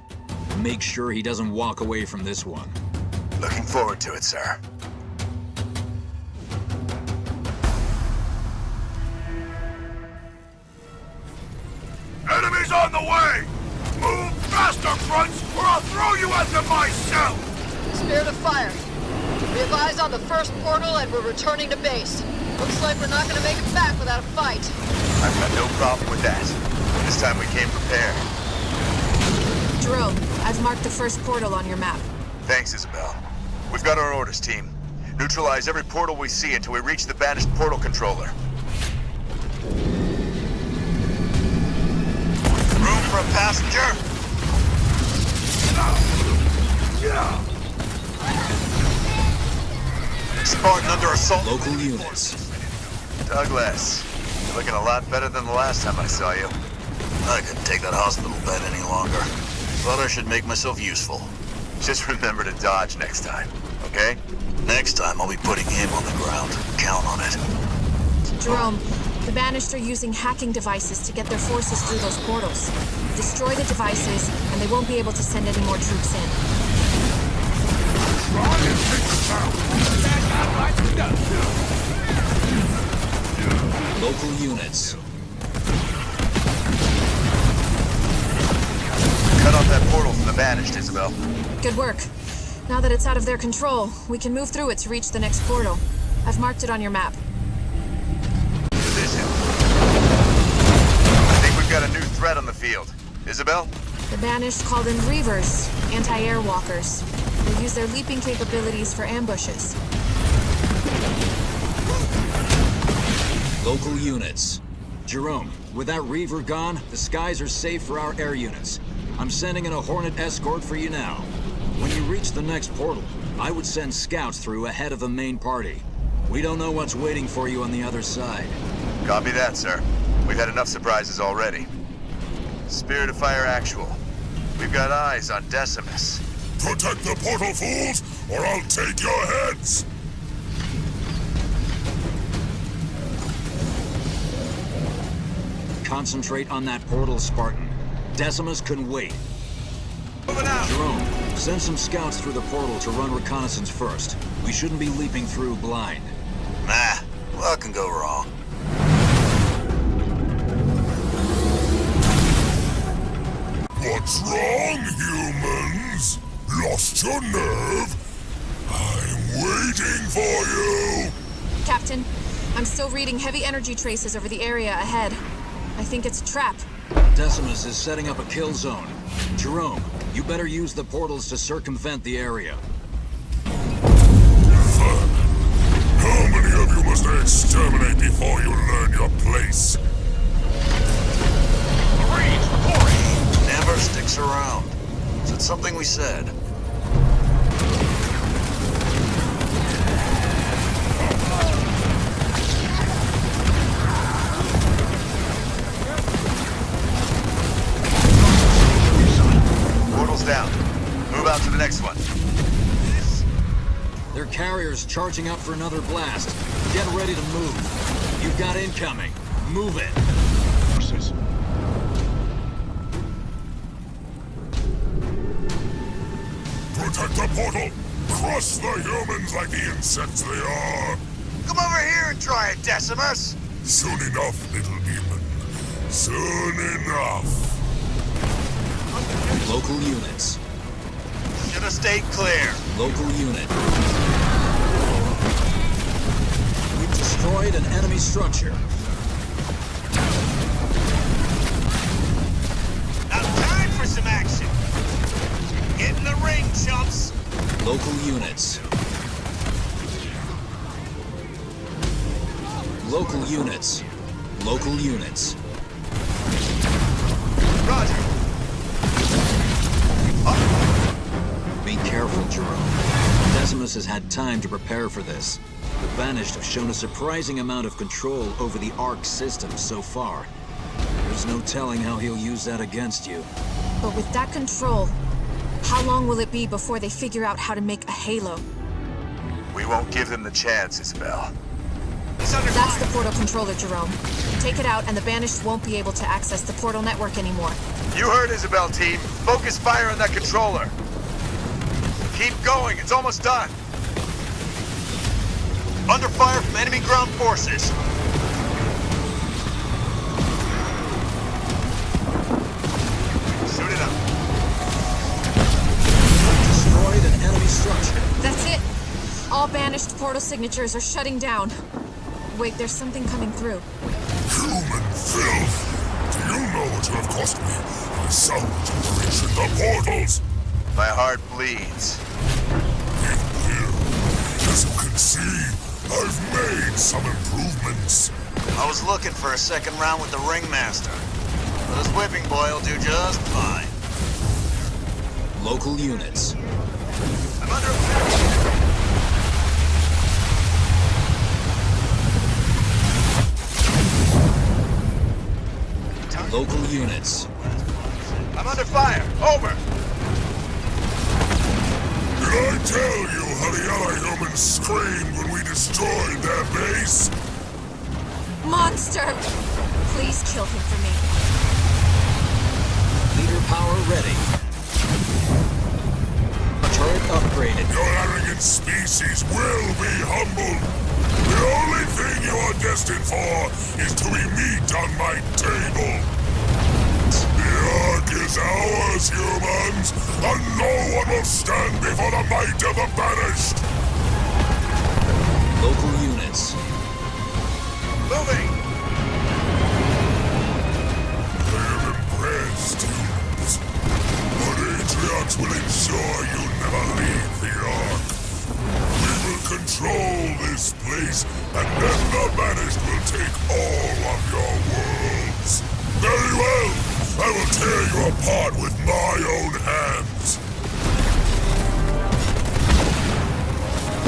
Make sure he doesn't walk away from this one. Looking forward to it, sir. Enemies on the way! Move faster, Grunts, or I'll throw you into my cell! Spirit of Fire. We have eyes on the first portal and we're returning to base. Looks like we're not gonna make it back without a fight. I've got no problem with that. This time we came prepared. Jerome, I've marked the first portal on your map. Thanks, Isabel. We've got our orders, team. Neutralize every portal we see until we reach the Banished portal controller. Room for a passenger? Spartan under assault. Local units. Douglas, you're looking a lot better than the last time I saw you. I couldn't take that hospital bed any longer. Thought I should make myself useful. Just remember to dodge next time, okay? Next time I'll be putting him on the ground. Count on it. Jerome, the Banished are using hacking devices to get their forces through those portals. Destroy the devices, and they won't be able to send any more troops in. Local units. Cut off that portal from the Banished, Isabel. Good work. Now that it's out of their control, we can move through it to reach the next portal. I've marked it on your map. Position. I think we've got a new threat on the field. Isabel? The Banished call them Reavers, anti-air walkers. They use their leaping capabilities for ambushes. Local units. Jerome, with that Reaver gone, the skies are safe for our air units. I'm sending in a Hornet escort for you now. When you reach the next portal, I would send scouts through ahead of the main party. We don't know what's waiting for you on the other side. Copy that, sir. We've had enough surprises already. Spirit of Fire Actual. We've got eyes on Decimus. Protect the portal, fools, or I'll take your heads! Concentrate on that portal, Spartan. Decimus can wait. Moving out! Jerome, send some scouts through the portal to run reconnaissance first. We shouldn't be leaping through blind. Nah, what can go wrong? What's wrong, humans? Lost your nerve? I'm waiting for you! Captain, I'm still reading heavy energy traces over the area ahead. I think it's a trap. Decimus is setting up a kill zone. Jerome, you better use the portals to circumvent the area. How many of you must I exterminate before you learn your place? Marines, reporting! Never sticks around. Is it something we said? Portal's down. Move out to the next one. Their carrier's charging up for another blast. Get ready to move. You've got incoming. Move it. Protect the portal! Crush the humans like the insects they are! Come over here and try it, Decimus! Soon enough, little demon. Soon enough. Local units. Should have stayed clear. Local unit. We've destroyed an enemy structure. Now time for some action. Get in the ring, chumps. Local units. Local units. Local units. Roger. Be careful, Jerome. Decimus has had time to prepare for this. The Banished have shown a surprising amount of control over the Ark system so far. There's no telling how he'll use that against you. But with that control, how long will it be before they figure out how to make a Halo? We won't give them the chance, Isabel. That's the portal controller, Jerome. Take it out and the Banished won't be able to access the portal network anymore. You heard Isabel, team. Focus fire on that controller. Keep going, it's almost done. Under fire from enemy ground forces. Shoot it up. Destroyed an enemy structure. That's it! All Banished portal signatures are shutting down. Wait, there's something coming through. Human filth! Do you know what you have cost me? I salvaged a breach in the portals! My heart bleeds. Here, as you can see, I've made some improvements. I was looking for a second round with the Ringmaster. But this whipping boy will do just fine. Local units. I'm under attack. Local units. I'm under fire. Over. Did I tell you how the Ally humans screamed when we destroyed their base? Monster! Please kill him for me. Leader power ready. Turret upgraded. Your arrogant species will be humbled. The only thing you are destined for is to be meat on my table. The Ark is ours, humans, and no one will stand before the might of the Banished! Local units. Moving! I am impressed, humans. But Atriox will ensure you never leave the Ark. We will control this place, and then the Banished will take all of your worlds. Very well! I will tear you apart with my own hands!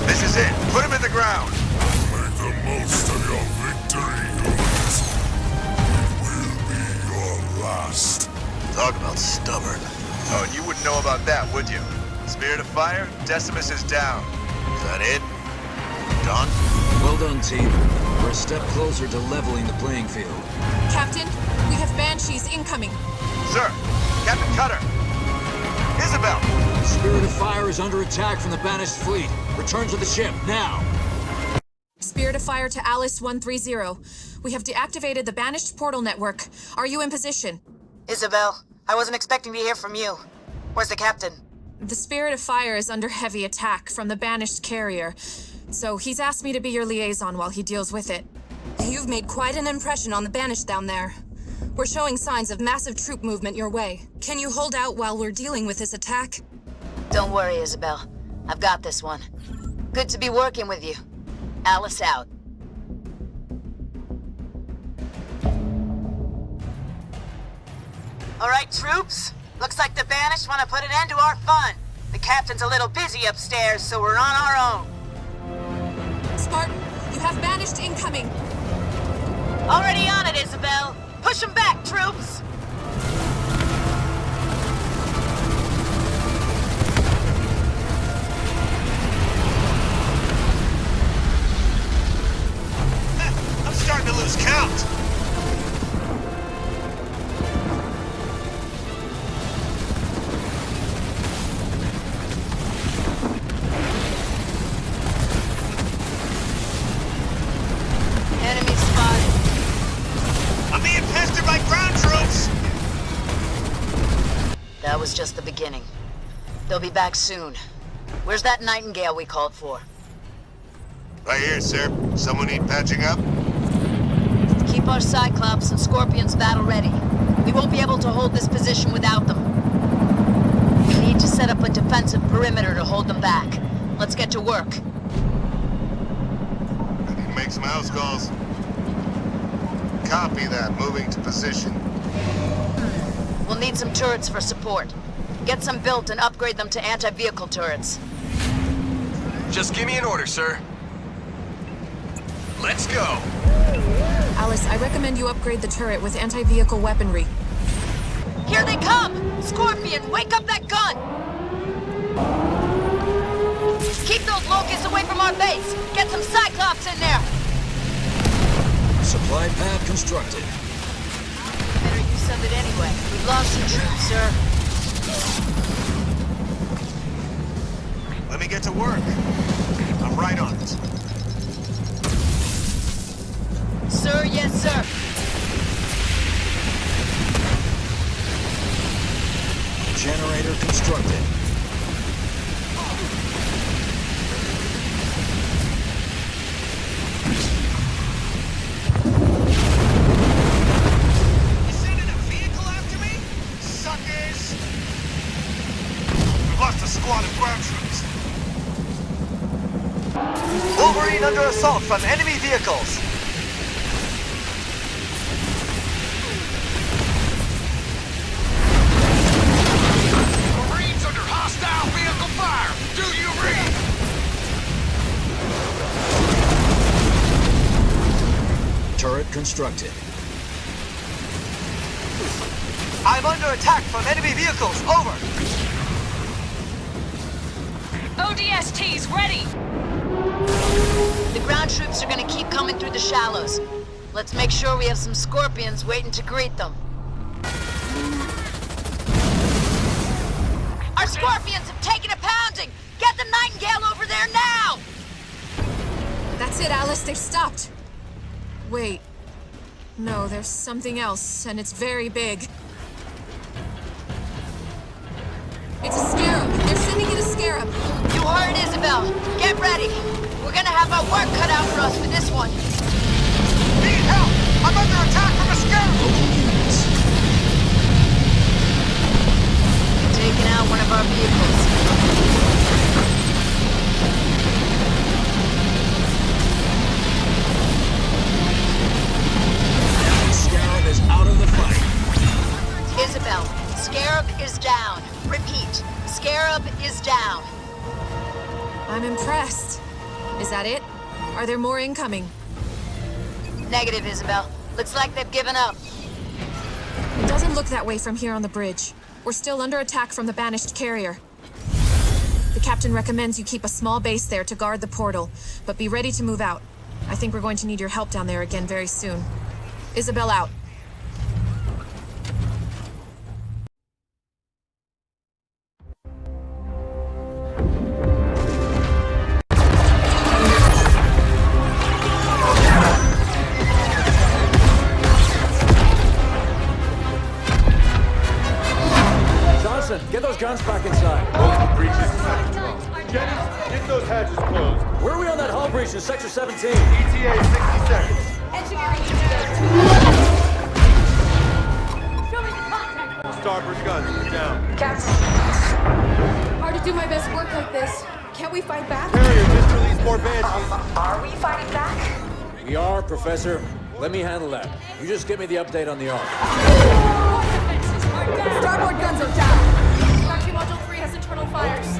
This is it. Put him in the ground. Make the most of your victory, humans. It will be your last. with you. Spirit of Fire, Decimus is down. Is that it? Done? Well done, team. We're a step closer to leveling the playing field. Captain, we have Banshees incoming. Sir, Captain Cutter. Isabel! Spirit of Fire is under attack from the banished fleet. Return to the ship, now! Spirit of Fire to Alice 130. We have deactivated the banished portal network. Are you in position? Isabel, I wasn't expecting to hear from you. Where's the captain? The Spirit of Fire is under heavy attack from the banished carrier, so he's asked me to be your liaison while he deals with it. You've made quite an impression on the banished down there. We're showing signs of massive troop movement your way. Can you hold out while we're dealing with this attack? Don't worry, Isabel. I've got this one. Good to be working with you. Alice out. All right, troops. Looks like the Banished want to put an end to our fun. The captain's a little busy upstairs, so we're on our own. Spartan, you have Banished incoming. Already on it, Isabel. Push them back, troops. I'm starting to lose count. Enemy spotted. I'm being pestered by ground troops! That was just the beginning. They'll be back soon. Where's that Nightingale we called for? Right here, sir. Someone need patching up? Keep our Cyclops and Scorpions battle ready. We won't be able to hold this position without them. We need to set up a defensive perimeter to hold them back. Let's get to work. Make some house calls. Copy that. Moving to position. We'll need some turrets for support. Get some built and upgrade them to anti-vehicle turrets. Just give me an order, sir. Let's go. Alice, I recommend you upgrade the turret with anti-vehicle weaponry. Here they come! Scorpion, wake up that gun! Keep those locusts away from our base! Get some Cyclops in there! Supply pad constructed. Better use some of it anyway. We've lost some troops, sir. Let me get to work. I'm right on it. Sir, yes, sir. Generator constructed. You sending a vehicle after me? Suckers! We've lost a squad of ground troops. Wolverine under assault from enemy vehicles. Marines under hostile vehicle fire. Do you read? Turret constructed. I'm under attack from enemy vehicles. Over. ODSTs ready! The ground troops are gonna keep coming through the shallows. Let's make sure we have some Scorpions waiting to greet them. Our Scorpions have taken a pounding! Get the Nightingale over there now! That's it, Alice, they've stopped. Wait. No, there's something else, and it's very big. It's a scarab! They're sending in a scarab! You heard Isabel! Get ready! We're gonna have our work cut out for us for this one! Need help! I'm under attack from a scarab! Taking out one of our vehicles. Scarab is out of the fight. Isabel, Scarab is down. Repeat, Scarab is down. I'm impressed. Is that it? Are there more incoming? Negative, Isabel. Looks like they've given up. It doesn't look that way from here on the bridge. We're still under attack from the banished carrier. The captain recommends you keep a small base there to guard the portal, but be ready to move out. I think we're going to need your help down there again very soon. Isabel out. Johnson, get those guns back inside. Multiple breaches in Sector 12. Jennings, get those hatches closed. Where are we on that hull breach in Sector 17? ETA 60 seconds. Engineering Show me the contact. Starboard guns, down. Captain. Hard to do my best work like this. Can't we fight back? Carrier, just release more banshees. Are we fighting back? We are, Professor. Let me handle that. You just give me the update on the Ark. Starboard guns are down. Factory Module 3 has internal fires.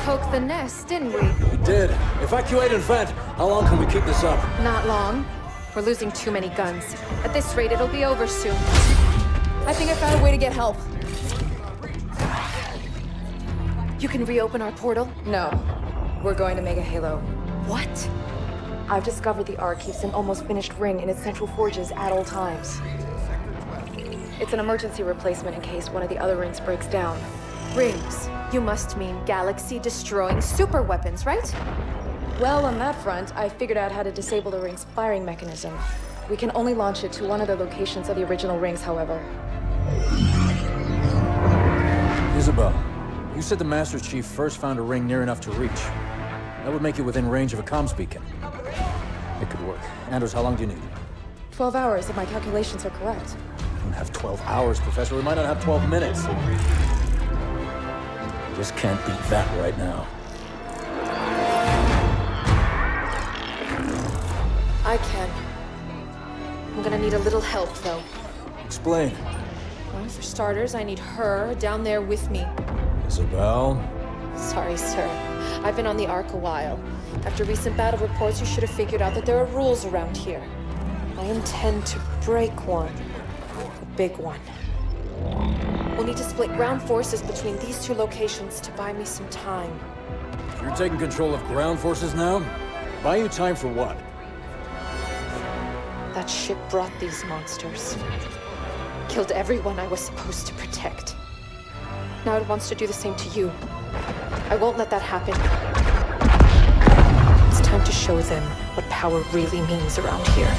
Poked the nest, didn't we? We did. Evacuate and vent. How long can we keep this up? Not long. We're losing too many guns. At this rate, it'll be over soon. I think I found a way to get help. You can reopen our portal? No. We're going to Mega Halo. What? I've discovered the Ark keeps an almost finished ring in its central forges at all times. It's an emergency replacement in case one of the other rings breaks down. Rings? You must mean galaxy-destroying super weapons, right? Well, on that front, I figured out how to disable the ring's firing mechanism. We can only launch it to one of the locations of the original rings, however. Isabel, you said the Master Chief first found a ring near enough to reach. That would make it within range of a comms beacon. It could work. Anders, how long do you need? 12 hours, if my calculations are correct. We don't have 12 hours, Professor. We might not have 12 minutes. Just can't beat that right now. I can. I'm gonna need a little help, though. Explain. Well, for starters, I need her down there with me. Isabel? Sorry, sir. I've been on the Ark a while. After recent battle reports, you should have figured out that there are rules around here. I intend to break one. A big one. We'll need to split ground forces between these two locations to buy me some time. You're taking control of ground forces now? Buy you time for what? That ship brought these monsters. Killed everyone I was supposed to protect. Now it wants to do the same to you. I won't let that happen. It's time to show them what power really means around here.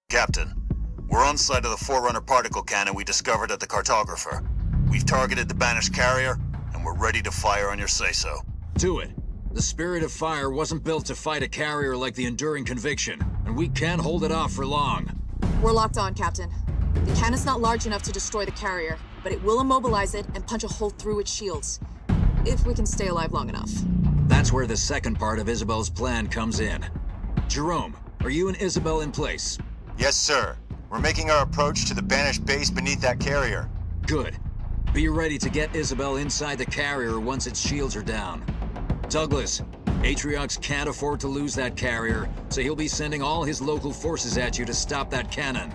Captain, we're on site of the Forerunner particle cannon we discovered at the cartographer. We've targeted the banished carrier, and we're ready to fire on your say-so. Do it. The Spirit of Fire wasn't built to fight a carrier like the Enduring Conviction, and we can't hold it off for long. We're locked on, Captain. The cannon's not large enough to destroy the carrier, but it will immobilize it and punch a hole through its shields. If we can stay alive long enough. That's where the second part of Isabel's plan comes in. Jerome, are you and Isabel in place? Yes, sir. We're making our approach to the banished base beneath that carrier. Good. Be ready to get Isabel inside the carrier once its shields are down. Douglas, Atriox can't afford to lose that carrier, so he'll be sending all his local forces at you to stop that cannon.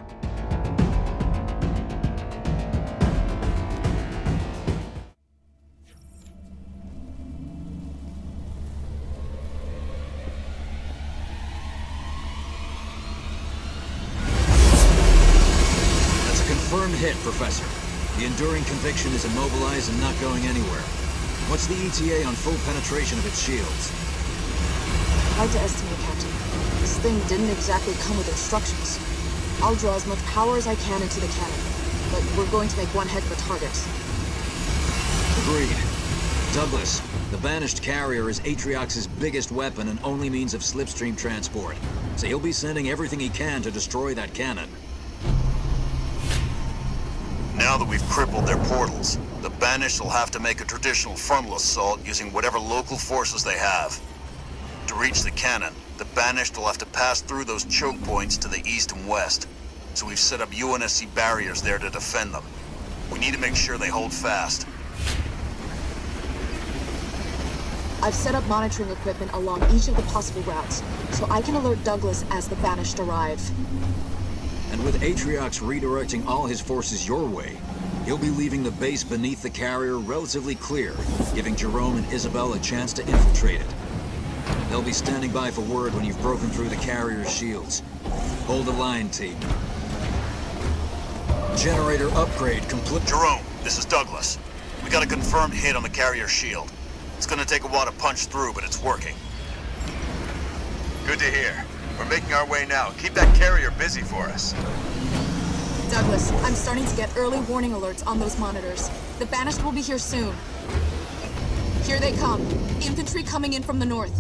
That's a confirmed hit, Professor. The Enduring Conviction is immobilized and not going anywhere. What's the ETA on full penetration of its shields? Hard to estimate, Captain. This thing didn't exactly come with instructions. I'll draw as much power as I can into the cannon, but we're going to make one heck of a target. Agreed. Douglas, the banished carrier is Atriox's biggest weapon and only means of slipstream transport, so he'll be sending everything he can to destroy that cannon. Now that we've crippled their portals, the Banished will have to make a traditional frontal assault using whatever local forces they have. To reach the cannon, the Banished will have to pass through those choke points to the east and west, so we've set up UNSC barriers there to defend them. We need to make sure they hold fast. I've set up monitoring equipment along each of the possible routes, so I can alert Douglas as the Banished arrive. And with Atriox redirecting all his forces your way, He'll be leaving the base beneath the carrier relatively clear, giving Jerome and Isabel a chance to infiltrate it. They'll be standing by for word when you've broken through the carrier's shields. Hold the line, team. Generator upgrade complete. Jerome, this is Douglas. We got a confirmed hit on the carrier shield. It's gonna take a while to punch through, but it's working. Good to hear. We're making our way now. Keep that carrier busy for us. Douglas, I'm starting to get early warning alerts on those monitors. The Banished will be here soon. Here they come. Infantry coming in from the north.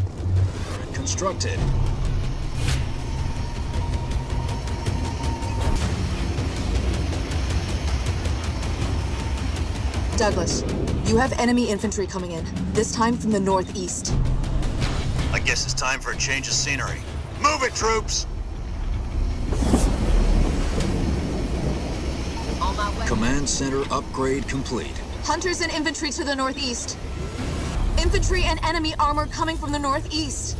Constructed. Douglas, you have enemy infantry coming in, this time from the northeast. I guess it's time for a change of scenery. Move it, troops! Command center upgrade complete. Hunters and infantry to the northeast. Infantry and enemy armor coming from the northeast.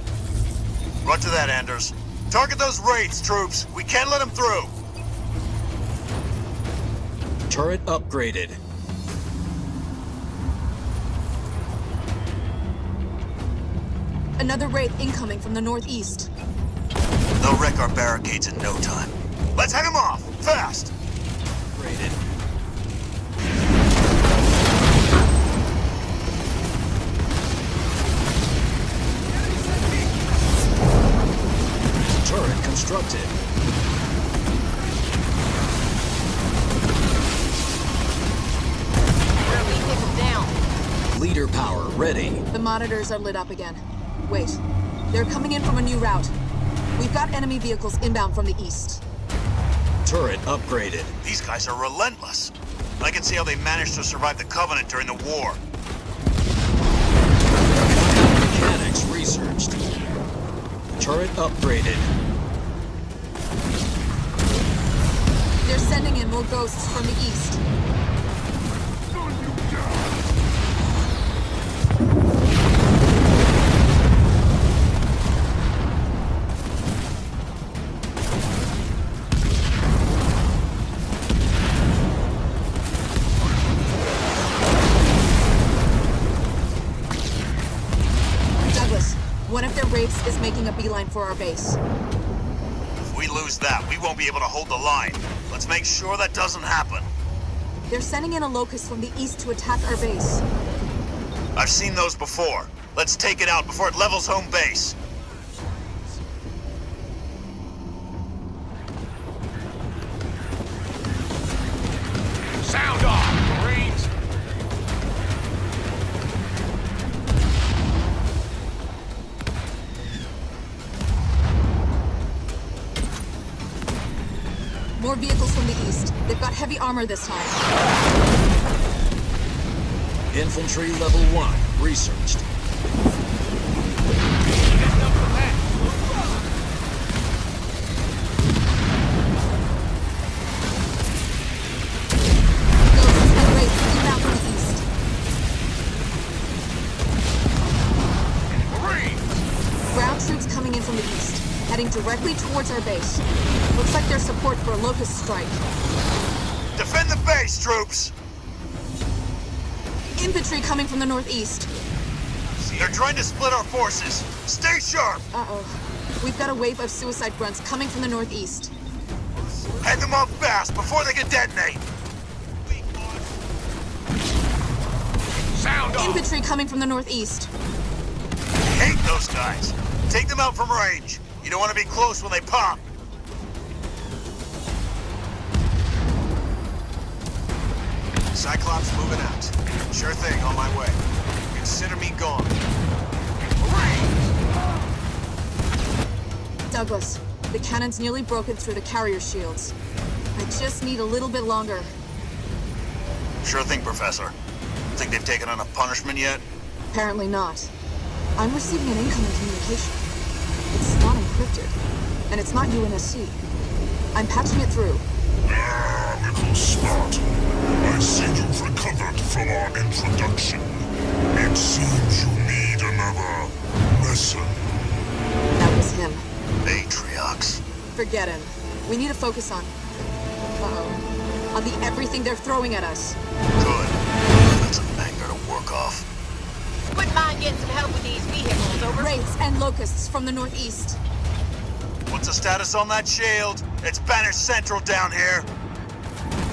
Run to that, Anders. Target those raids, troops. We can't let them through. Turret upgraded. Another raid incoming from the northeast. They'll wreck our barricades in no time. Let's head them off! Fast! Upgraded. Turret constructed. Where we pick them down? Leader power ready. The monitors are lit up again. Wait, they're coming in from a new route. We've got enemy vehicles inbound from the east. Turret upgraded. These guys are relentless. I can see how they managed to survive the Covenant during the war. Mechanics researched. Turret upgraded. They're sending in more ghosts from the east. One of their wraiths is making a beeline for our base. If we lose that, we won't be able to hold the line. Let's make sure that doesn't happen. They're sending in a locust from the east to attack our base. I've seen those before. Let's take it out before it levels home base. Sound off, Marines! More vehicles from the east. They've got heavy armor this time. Infantry level 1 researched. Ghosts and wraiths inbound from the east. Ground troops coming in from the east, heading directly towards our base. Looks like there's support for a locust strike. Defend the base, troops! Infantry coming from the northeast. They're trying to split our forces. Stay sharp! Uh-oh. We've got a wave of suicide grunts coming from the northeast. Head them off fast before they can detonate! Sound off! Infantry coming from the northeast. Hate those guys. Take them out from range. You don't want to be close when they pop. Cyclops moving out. Sure thing, on my way. Consider me gone. Douglas, the cannon's nearly broken through the carrier shields. I just need a little bit longer. Sure thing, Professor. Think they've taken enough punishment yet? Apparently not. I'm receiving an incoming communication. It's not encrypted, and it's not UNSC. I'm patching it through. Ah, little spot. I see you've recovered from our introduction. It seems you need another lesson. That was him. Atriox. Forget him. We need to focus on... Uh-oh. on the everything they're throwing at us. Good. That's some anger to work off. Wouldn't mind getting some help with these vehicles, over. Wraiths and locusts from the northeast. What's the status on that shield? It's Banished Central down here.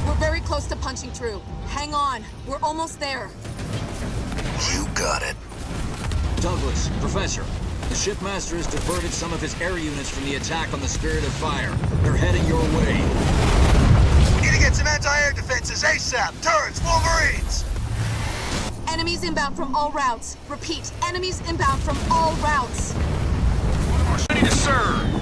We're very close to punching through. Hang on, we're almost there. You got it. Douglas, Professor, the shipmaster has diverted some of his air units from the attack on the Spirit of Fire. They're heading your way. We need to get some anti-air defenses ASAP. Turrets, Wolverines! Enemies inbound from all routes. Repeat, enemies inbound from all routes. Ready to serve!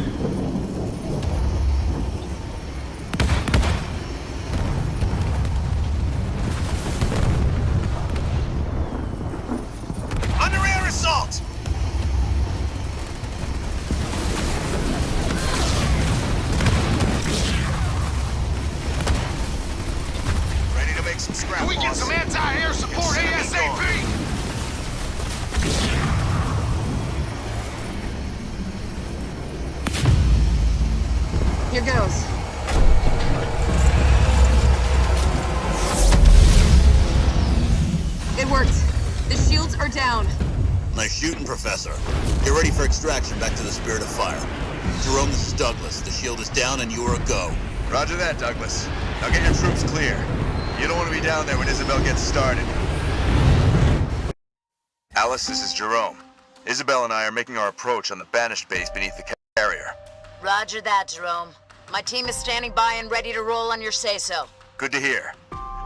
Under air assault! Ready to make some scrap, Can we get boss? some anti-air support ASAP? Here goes. It worked. The shields are down. Nice shooting, Professor. Get ready for extraction back to the Spirit of Fire. Jerome, this is Douglas. The shield is down and you are a go. Roger that, Douglas. Now get your troops clear. You don't want to be down there when Isabel gets started. Alice, this is Jerome. Isabel and I are making our approach on the Banished base beneath the carrier. Roger that, Jerome. My team is standing by and ready to roll on your say-so. Good to hear.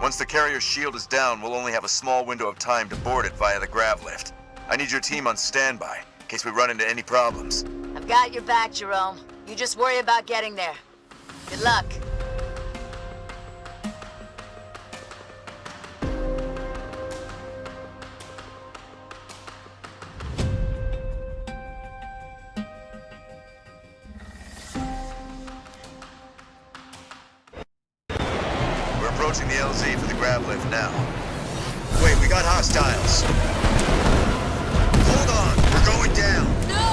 Once the carrier's shield is down, we'll only have a small window of time to board it via the grav lift. I need your team on standby, in case we run into any problems. I've got your back, Jerome. You just worry about getting there. Good luck. We're approaching the LZ for the grav lift now. Wait, we got hostiles. Hold on, we're going down. No!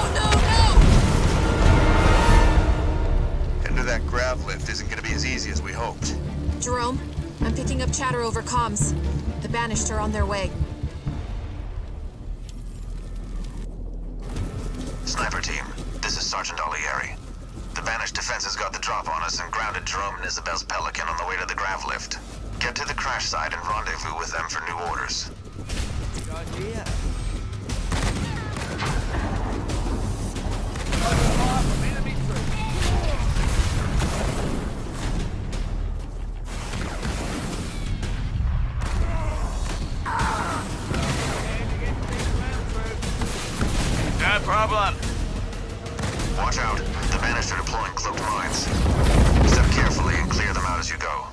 Getting to that grav lift isn't going to be as easy as we hoped. Jerome, I'm picking up chatter over comms. The Banished are on their way. Sniper team, this is Sergeant Olieri. The Banished defenses got the drop on us and grounded Jerome and Isabel's Pelican on the way to the grav lift. Get to the crash site and rendezvous with them for new orders. No problem. Watch out. The Banished are deploying cloaked mines. Step carefully and clear them out as you go.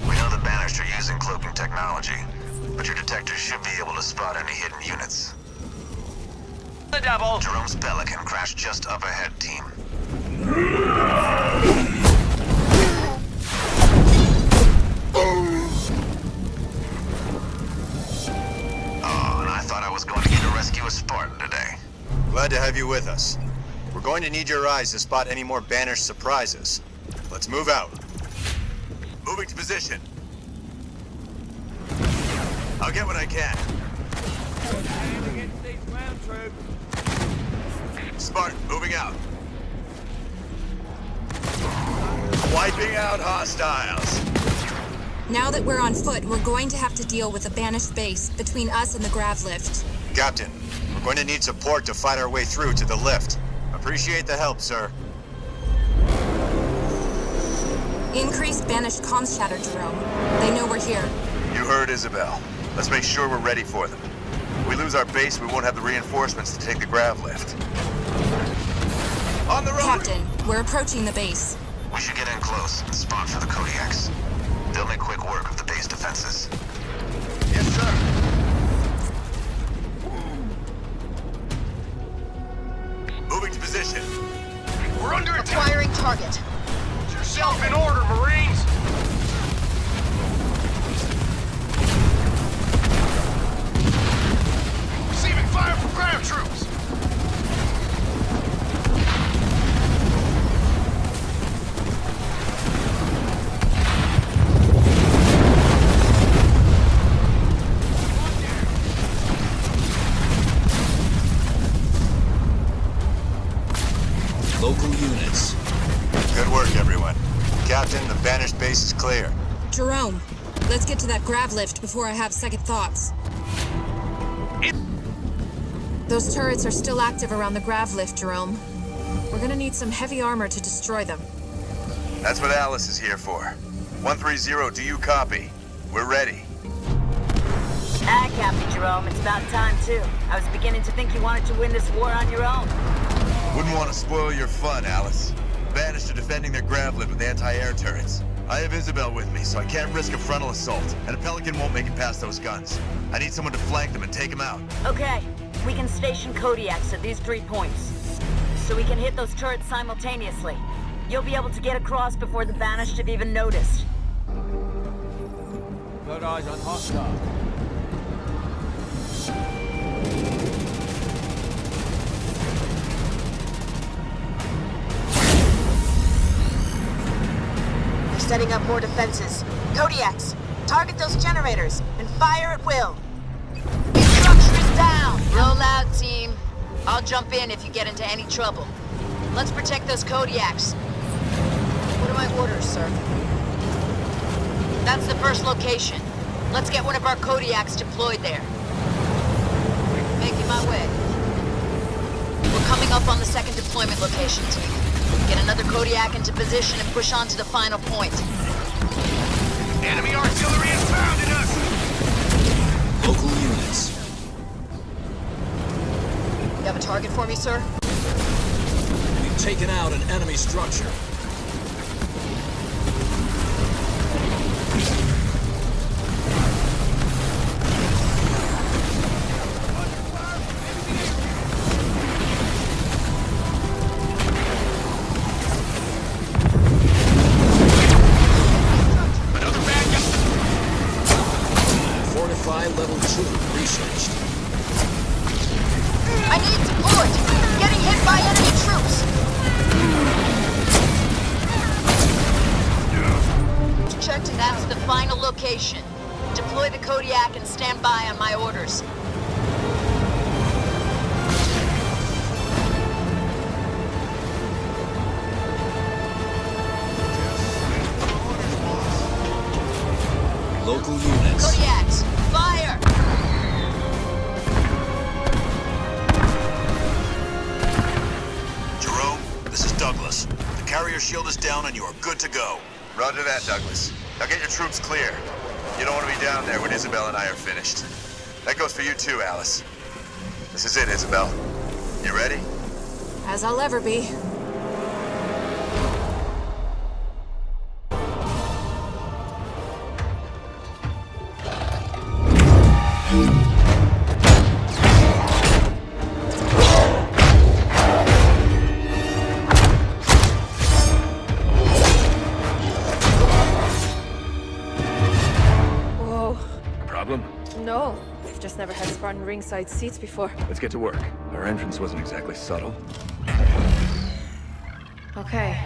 We know the Banished are using cloaking technology, but your detectors should be able to spot any hidden units. The devil! Jerome's Pelican crashed just up ahead, team. Oh, and I thought I was going to get to rescue a Spartan today. Glad to have you with us. We're going to need your eyes to spot any more Banished surprises. Let's move out. Moving to position. I'll get what I can. Spartan, moving out. Wiping out hostiles. Now that we're on foot, we're going to have to deal with a Banished base between us and the grav lift. Captain, we're going to need support to fight our way through to the lift. Appreciate the help, sir. Increase Banished comms chatter, Jerome. They know we're here. You heard Isabel. Let's make sure we're ready for them. If we lose our base, we won't have the reinforcements to take the grav lift. On the road! Captain, we're approaching the base. We should get in close and spot for the Kodiaks. They'll make quick work of the base defenses. Yes, sir. Moving to position. We're under attack! Acquiring target. Get yourself in order, Marines! Receiving fire from ground troops! Case is clear. Jerome, let's get to that grav lift before I have second thoughts. Those turrets are still active around the grav lift, Jerome. We're gonna need some heavy armor to destroy them. That's what Alice is here for. 130, do you copy? We're ready. Ah, Captain Jerome, it's about time, too. I was beginning to think you wanted to win this war on your own. Wouldn't want to spoil your fun, Alice. Banished are defending their grav lift with anti-air turrets. I have Isabel with me, so I can't risk a frontal assault, and a Pelican won't make it past those guns. I need someone to flank them and take them out. Okay, we can station Kodiaks at these 3 points, so we can hit those turrets simultaneously. You'll be able to get across before the Banished have even noticed. Got eyes on hostile. They're setting up more defenses. Kodiaks, target those generators and fire at will. Structure is down. Roll out, team. I'll jump in if you get into any trouble. Let's protect those Kodiaks. What are my orders, sir? That's the first location. Let's get one of our Kodiaks deployed there. Making my way. We're coming up on the second deployment location, team. Get another Kodiak into position and push on to the final point. Enemy artillery is pounding us! Local units. You have a target for me, sir? We've taken out an enemy structure. Fortify level 2 researched. I need support! Getting hit by enemy troops! Checked, and that's the final location. Deploy the Kodiak and stand by on my orders. Local units. Kodiaks, fire! Jerome, this is Douglas. The carrier shield is down and you are good to go. Roger that, Douglas. Now get your troops clear. You don't want to be down there when Isabel and I are finished. That goes for you too, Alice. This is it, Isabel. You ready? As I'll ever be. No, I've just never had Spartan ringside seats before. Let's get to work. Our entrance wasn't exactly subtle. Okay.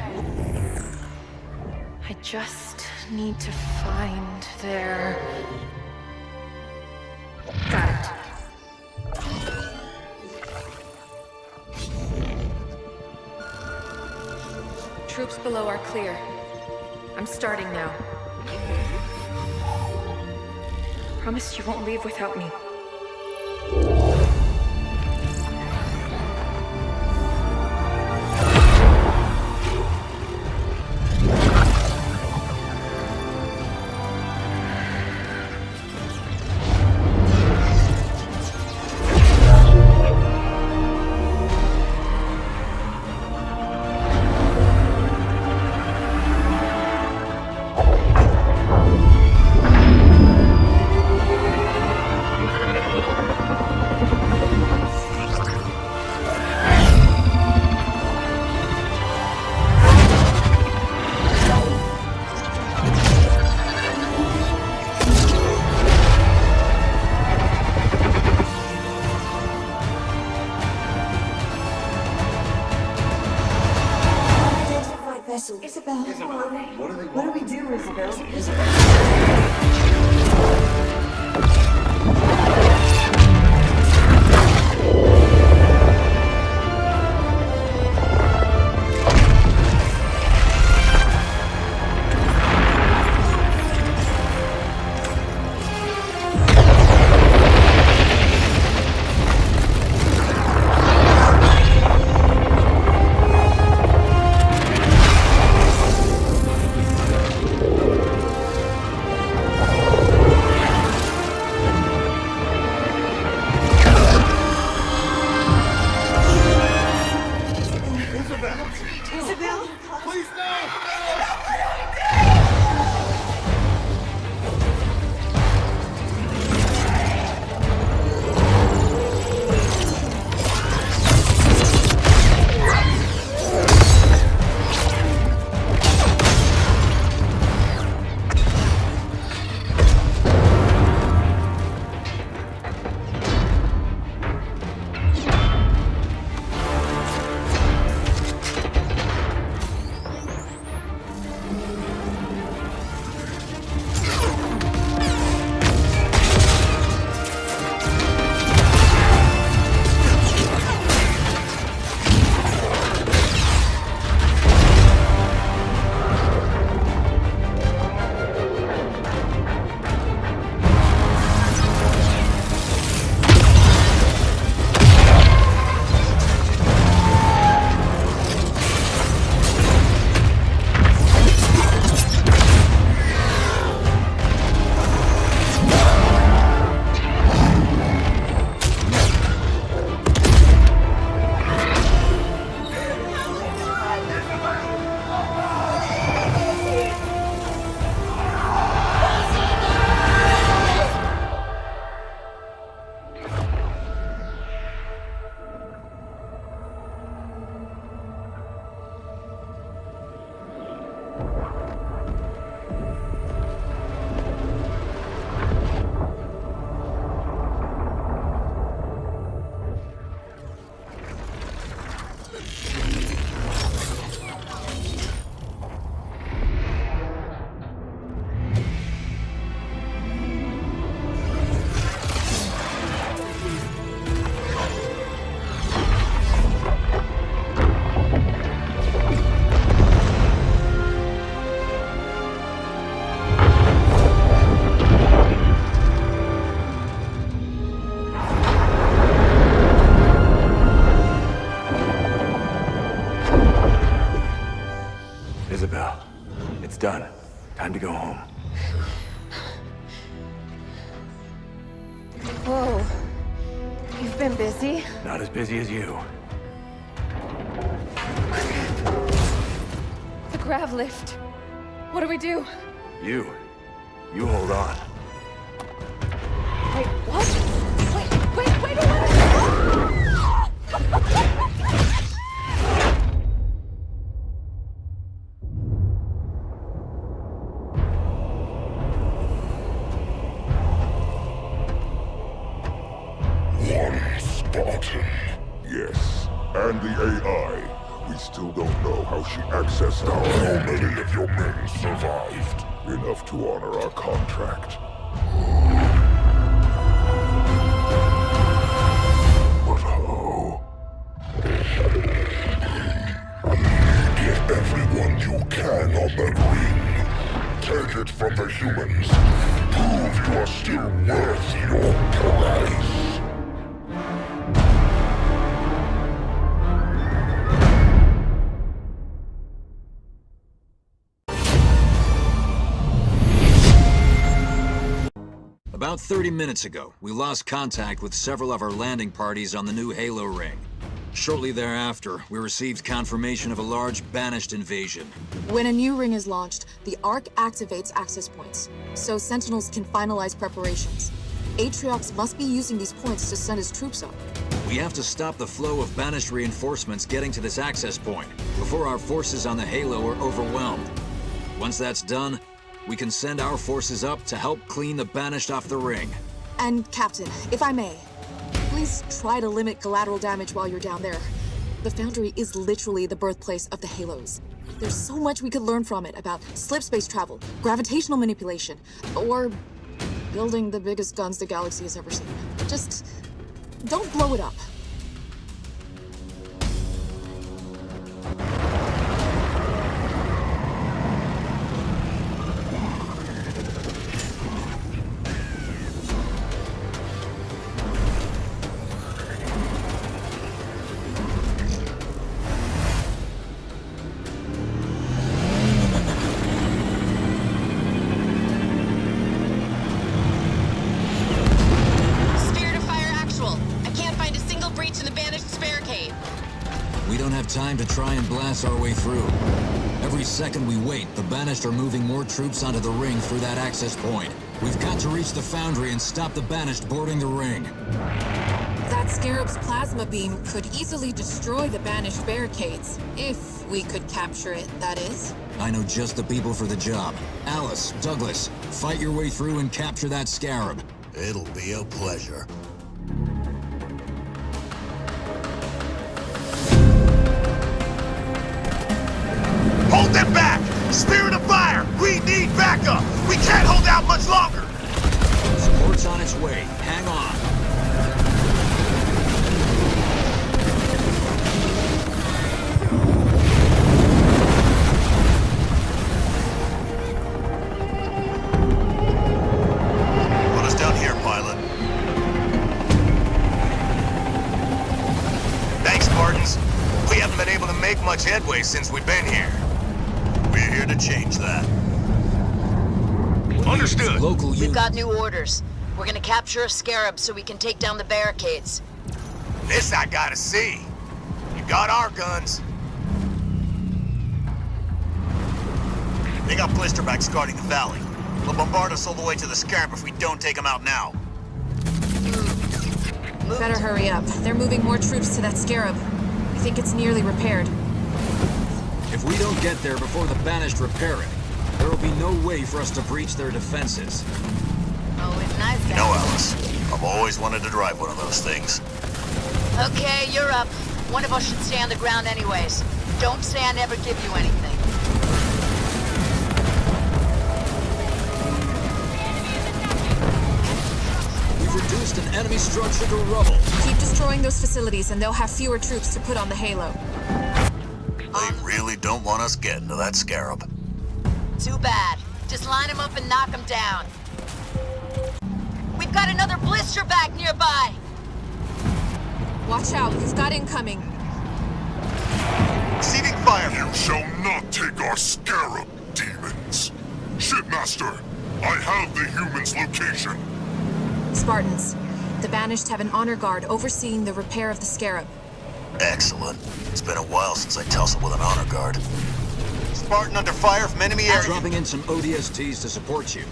I just need to find their... Got it. Troops below are clear. I'm starting now. Promise you won't leave without me. Isabel. What do we do, Isabel? It's done. Time to go home. Whoa. You've been busy? Not as busy as you. The grav lift. What do we do? You hold on. Wait, what? Wait a minute! One Spartan. Yes, and the AI. We still don't know how she accessed our... How many of your men survived? Enough to honor our contract. But how? Get everyone you can on that ring. Take it from the humans. Prove you are still worth your price. About 30 minutes ago, we lost contact with several of our landing parties on the new Halo ring. Shortly thereafter, we received confirmation of a large Banished invasion. When a new ring is launched, the Ark activates access points, so Sentinels can finalize preparations. Atriox must be using these points to send his troops up. We have to stop the flow of Banished reinforcements getting to this access point before our forces on the Halo are overwhelmed. Once that's done, we can send our forces up to help clean the Banished off the ring. And Captain, if I may, please try to limit collateral damage while you're down there. The Foundry is literally the birthplace of the Halos. There's so much we could learn from it about slip space travel, gravitational manipulation, or building the biggest guns the galaxy has ever seen. Just don't blow it up. Time to try and blast our way through. Every second we wait, the Banished are moving more troops onto the ring through that access point. We've got to reach the Foundry and stop the Banished boarding the ring. That Scarab's plasma beam could easily destroy the Banished barricades. If we could capture it, that is. I know just the people for the job. Alice, Douglas, fight your way through and capture that Scarab. It'll be a pleasure. Hold them back! Spirit of Fire! We need backup! We can't hold out much longer! Support's on its way. Hang on. Put us down here, pilot. Thanks, Spartans. We haven't been able to make much headway since we've been here. We're here to change that. Understood. We've got new orders. We're gonna capture a Scarab so we can take down the barricades. This I gotta see. You got our guns. They got blisterbacks guarding the valley. They'll bombard us all the way to the Scarab if we don't take them out now. Better hurry up. They're moving more troops to that Scarab. I think it's nearly repaired. If we don't get there before the Banished repair it, there will be no way for us to breach their defenses. Oh, it's nice, guys. You know, Alice, I've always wanted to drive one of those things. Okay, you're up. One of us should stay on the ground anyways. Don't say I never give you anything. We've reduced an enemy structure to rubble. Keep destroying those facilities and they'll have fewer troops to put on the Halo. They really don't want us getting to that Scarab. Too bad. Just line them up and knock them down. We've got another blisterback nearby! Watch out, you've got incoming. Receiving fire! You shall not take our Scarab, demons! Shipmaster, I have the human's location. Spartans, the Banished have an honor guard overseeing the repair of the Scarab. Excellent. It's been a while since I tussled with an honor guard. Spartan under fire from enemy area. Dropping in some ODSTs to support you.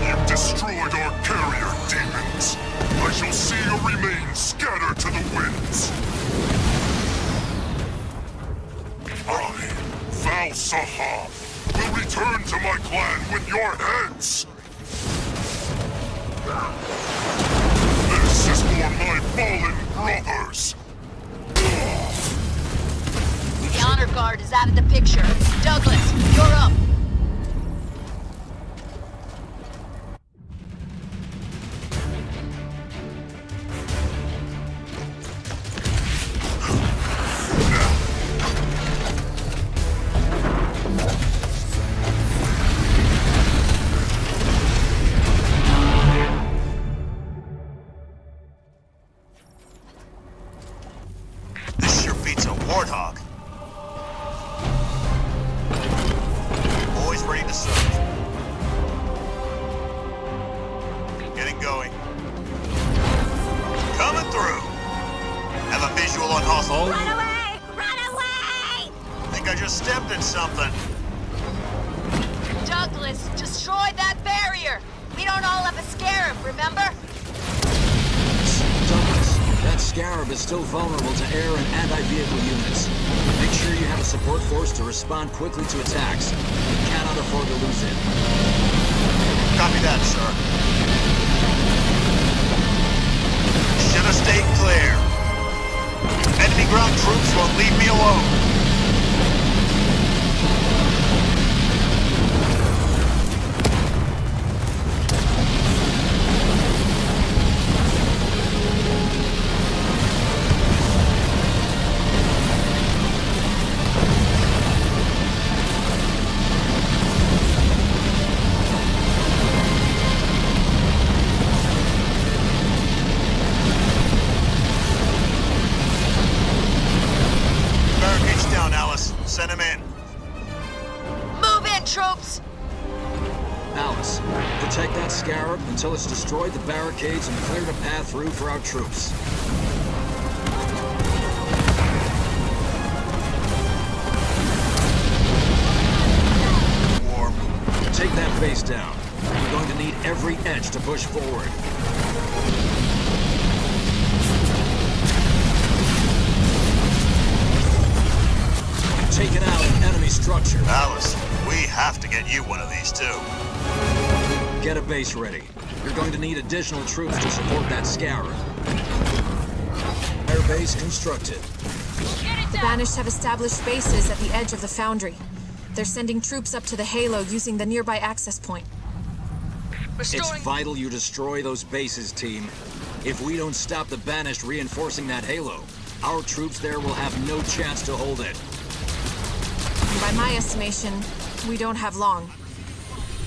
You've destroyed our carrier, demons. I shall see your remains scatter to the winds. I, Val Saha, will return to my clan with your heads. This is for my fallen brothers. The honor guard is out of the picture. Douglas, you're up. This sure beats a warthog. Always ready to serve. Getting going. Coming through. Have a visual on hostile. Run away! Run away! Think I just stepped in something. Douglas, destroy that barrier! We don't all have a Scarab, remember? Douglas, that Scarab is still vulnerable to air and anti-vehicle units. Make sure you have a support force to respond quickly to attacks. You cannot afford to lose it. Copy that, sir. Should have stayed clear. Enemy ground troops won't leave me alone. Barricades down, Alice. Send him in. Move in, troops! Alice, protect that Scarab until it's destroyed the barricades and cleared a path through for our troops. Warm. Take that base down. We're going to need every edge to push forward. Taken out an enemy structure. Alice, we have to get you one of these too. Get a base ready. You're going to need additional troops to support that Scarab. Air base constructed. The Banished have established bases at the edge of the Foundry. They're sending troops up to the Halo using the nearby access point. It's vital you destroy those bases, team. If we don't stop the Banished reinforcing that Halo, our troops there will have no chance to hold it. By my estimation, we don't have long.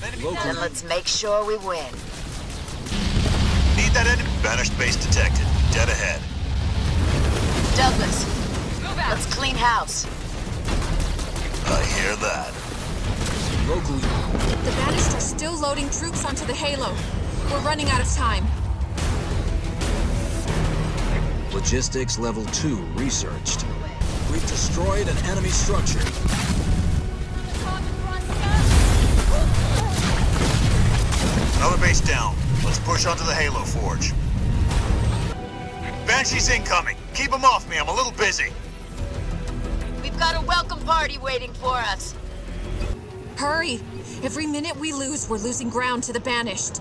Then let's make sure we win. Need that enemy. Banished base detected. Dead ahead. Douglas, let's clean house. I hear that. Locally. The Banished are still loading troops onto the Halo. We're running out of time. Logistics level 2 researched. We've destroyed an enemy structure. Another base down. Let's push onto the Halo Forge. Banshee's incoming. Keep them off me. I'm a little busy. We've got a welcome party waiting for us. Hurry! Every minute we lose, we're losing ground to the Banished.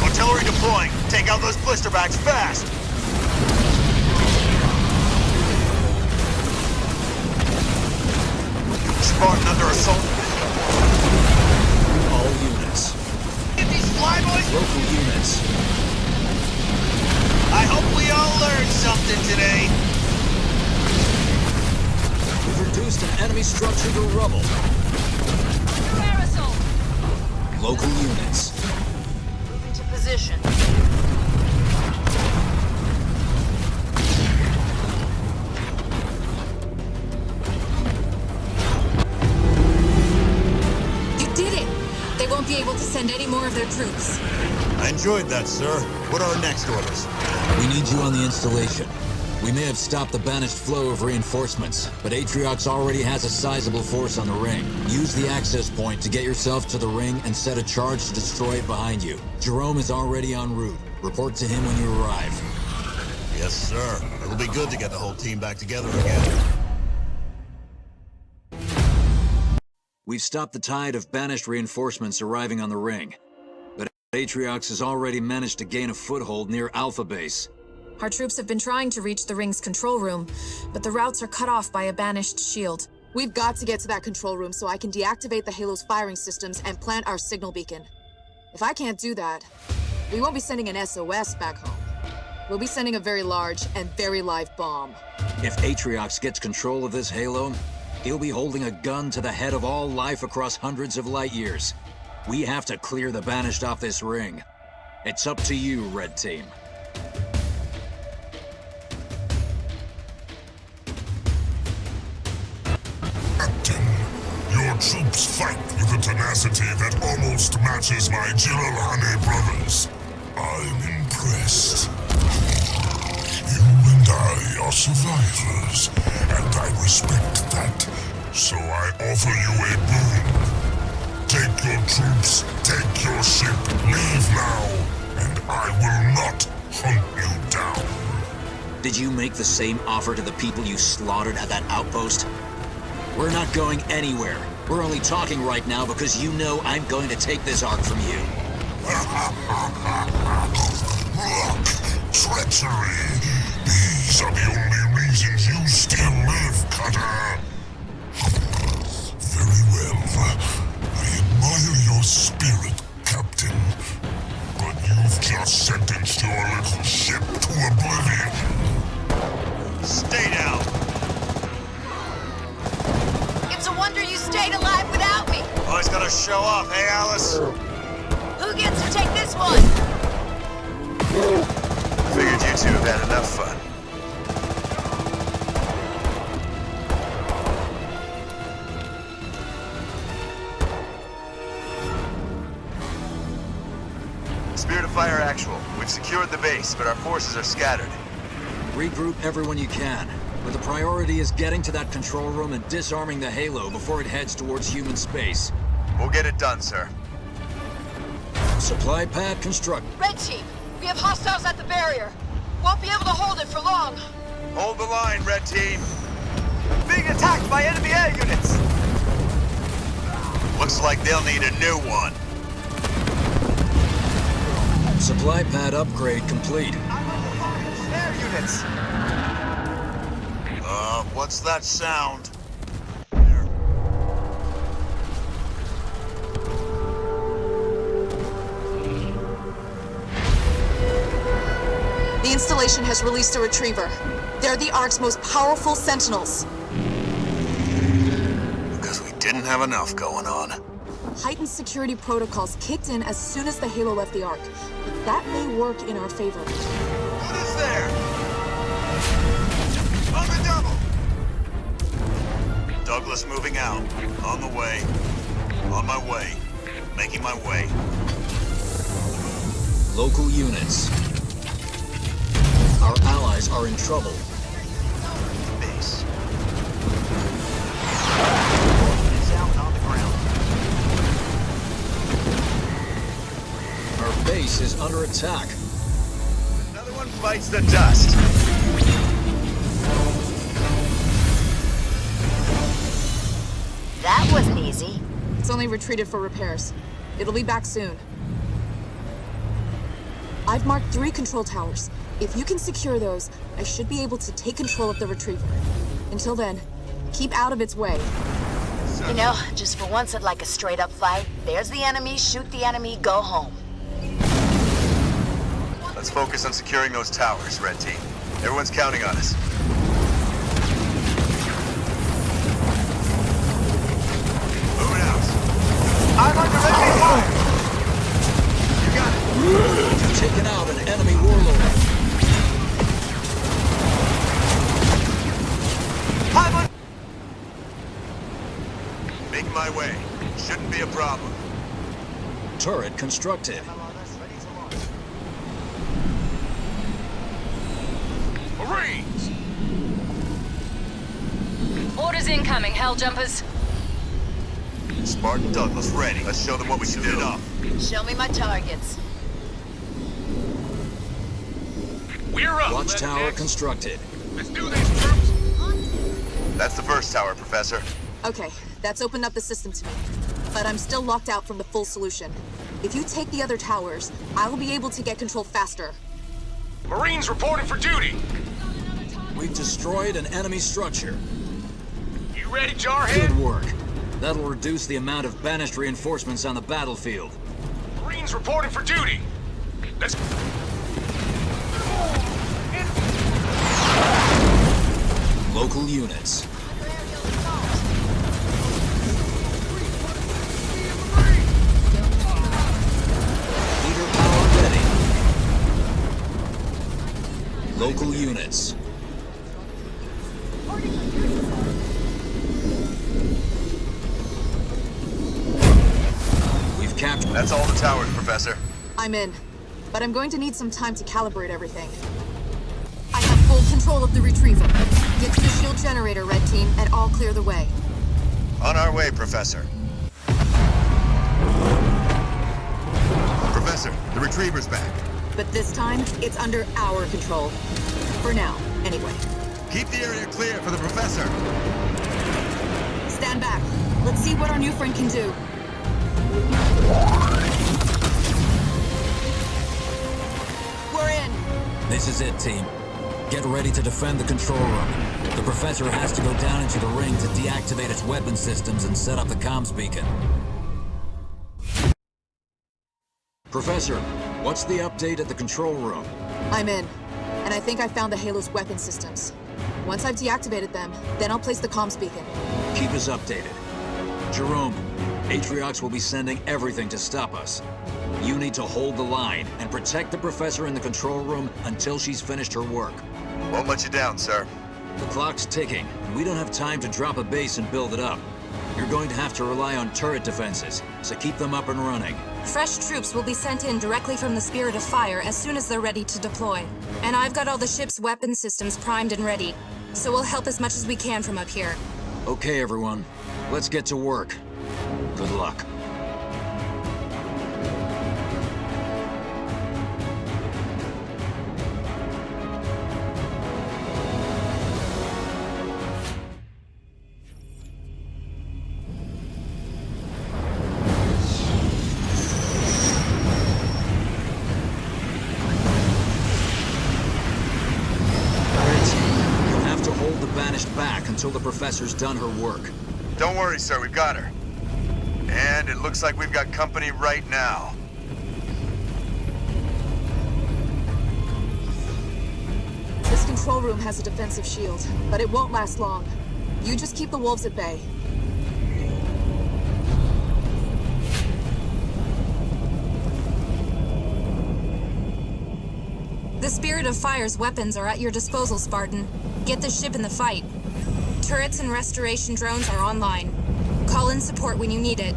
Artillery deploying. Take out those blisterbacks fast. Spartan under assault. All units. Get these flyboys! Local units. I hope we all learned something today. We've reduced an enemy structure to rubble. Local units. Move into position. won't be able to send any more of their troops. I enjoyed that, sir. What are our next orders? We need you on the installation. We may have stopped the banished flow of reinforcements, but Atriox already has a sizable force on the ring. Use the access point to get yourself to the ring and set a charge to destroy it behind you. Jerome is already en route. Report to him when you arrive. Yes, sir. It'll be good to get the whole team back together again. We've stopped the tide of banished reinforcements arriving on the ring, but Atriox has already managed to gain a foothold near Alpha Base. Our troops have been trying to reach the ring's control room, but the routes are cut off by a banished shield. We've got to get to that control room so I can deactivate the Halo's firing systems and plant our signal beacon. If I can't do that, we won't be sending an SOS back home. We'll be sending a very large and very live bomb. If Atriox gets control of this Halo, he'll be holding a gun to the head of all life across hundreds of light years. We have to clear the banished off this ring. It's up to you, Red Team. Captain, your troops fight with a tenacity that almost matches my Jilalane brothers. I'm impressed. You and I are survivors, and I respect that. So I offer you a boon. Take your troops, take your ship, leave now, and I will not hunt you down. Did you make the same offer to the people you slaughtered at that outpost? We're not going anywhere. We're only talking right now because you know I'm going to take this Ark from you. Look, treachery. These are the only reasons you still live, Cutter. Very well. I admire your spirit, Captain. But you've just sentenced your little ship to oblivion. Stay down! It's a wonder you stayed alive without me. Always gotta show off, hey, Alice? Who gets to take this one? Figured you two have had enough fun. Spirit of Fire actual. We've secured the base, but our forces are scattered. Regroup everyone you can, but the priority is getting to that control room and disarming the Halo before it heads towards human space. We'll get it done, sir. Supply pad construct. Red Team, we have hostiles at the barrier. Won't be able to hold it for long. Hold the line, Red Team. Being attacked by enemy air units! Looks like they'll need a new one. Supply pad upgrade complete. Air units! What's that sound? The installation has released a retriever. They're the Ark's most powerful sentinels. Because we didn't have enough going on. Heightened security protocols kicked in as soon as the Halo left the Ark. But that may work in our favor. What is there? On the double! Douglas moving out. On the way. On my way. Making my way. Local units. Our allies are in trouble. Base. Is out on the ground. Our base is under attack. Another one bites the dust. That wasn't easy. It's only retreated for repairs. It'll be back soon. I've marked 3 control towers. If you can secure those, I should be able to take control of the retriever. Until then, keep out of its way. You know, just for once I'd like a straight-up fight. There's the enemy, shoot the enemy, go home. Let's focus on securing those towers, Red Team. Everyone's counting on us. Moving out. I'm under enemy fire! You got it. You've taken out an enemy warlord. I'm on... Make my way. Shouldn't be a problem. Turret constructed. Marines! Orders incoming, Helljumpers. Spartan Douglas ready. Let's show them what we can do. Show me my targets. We're up! Watchtower constructed. Let's do this, troops! That's the first tower, Professor. Okay, that's opened up the system to me. But I'm still locked out from the full solution. If you take the other towers, I'll be able to get control faster. Marines reporting for duty! We've destroyed an enemy structure. You ready, Jarhead? Good work. That'll reduce the amount of banished reinforcements on the battlefield. Marines reporting for duty! Let's... Local units. Leader power ready. Local units. We've captured... That's all the towers, Professor. I'm in. But I'm going to need some time to calibrate everything. I have full control of the retriever. Get to the shield generator, Red Team, and I'll clear the way. On our way, Professor. Professor, the retriever's back. But this time, it's under our control. For now, anyway. Keep the area clear for the Professor. Stand back. Let's see what our new friend can do. We're in. This is it, team. Get ready to defend the control room. The Professor has to go down into the ring to deactivate its weapon systems and set up the comms beacon. Professor, what's the update at the control room? I'm in. And I think I found the Halo's weapon systems. Once I've deactivated them, then I'll place the comms beacon. Keep us updated. Jerome, Atriox will be sending everything to stop us. You need to hold the line and protect the Professor in the control room until she's finished her work. Won't let you down, sir. The clock's ticking, and we don't have time to drop a base and build it up. You're going to have to rely on turret defenses, so keep them up and running. Fresh troops will be sent in directly from the Spirit of Fire as soon as they're ready to deploy. And I've got all the ship's weapon systems primed and ready, so we'll help as much as we can from up here. Okay, everyone. Let's get to work. Good luck. Until the Professor's done her work. Don't worry, sir, we've got her. And it looks like we've got company right now. This control room has a defensive shield, but it won't last long. You just keep the wolves at bay. The Spirit of Fire's weapons are at your disposal, Spartan. Get the ship in the fight. Turrets and restoration drones are online. Call in support when you need it.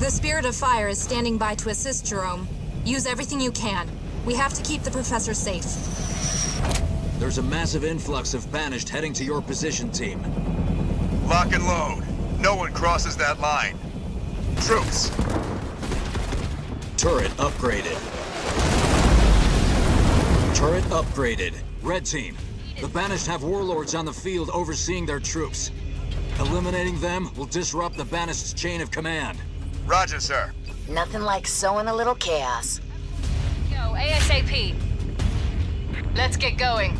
The Spirit of Fire is standing by to assist, Jerome. Use everything you can. We have to keep the Professor safe. There's a massive influx of Banished heading to your position, team. Lock and load. No one crosses that line. Troops. Turret upgraded. Turret upgraded. Red Team. The Banished have warlords on the field overseeing their troops. Eliminating them will disrupt the Banished's chain of command. Roger, sir. Nothing like sowing a little chaos. Yo, ASAP. Let's get going.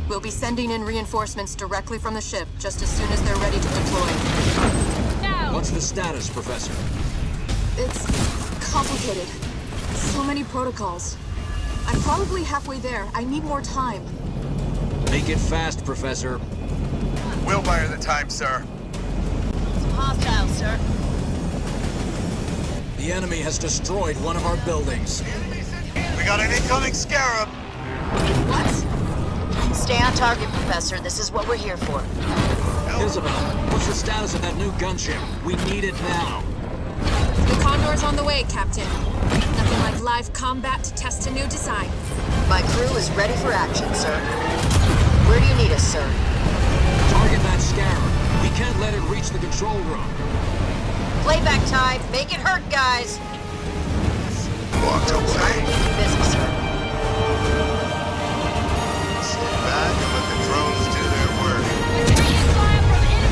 We'll be sending in reinforcements directly from the ship just as soon as they're ready to deploy. Now! What's the status, Professor? It's complicated. So many protocols. I'm probably halfway there. I need more time. Make it fast, Professor. We'll buy her the time, sir. Some hostiles, sir. The enemy has destroyed one of our buildings. We got an incoming Scarab. What? Stay on target, Professor. This is what we're here for. Isabel, what's the status of that new gunship? We need it now. The Condor's on the way, Captain. Nothing like live combat to test a new design. My crew is ready for action, sir. Where do you need us, sir? Target that Scarab. We can't let it reach the control room. Playback time. Make it hurt, guys. Walked away. Busy, sir. Sit back and let the drones do their work.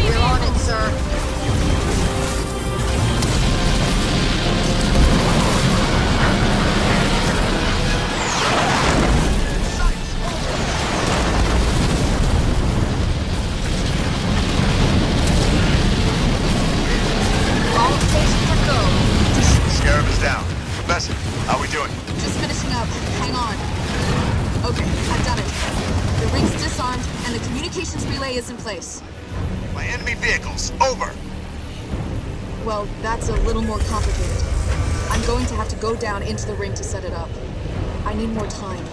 We're on it, sir. All stations are go. Scarab is down. Professor, how we doing? Just finishing up. Hang on. Okay, I've done it. The ring's disarmed, and the communications relay is in place. My enemy vehicles, over. Well, that's a little more complicated. I'm going to have to go down into the ring to set it up. I need more time.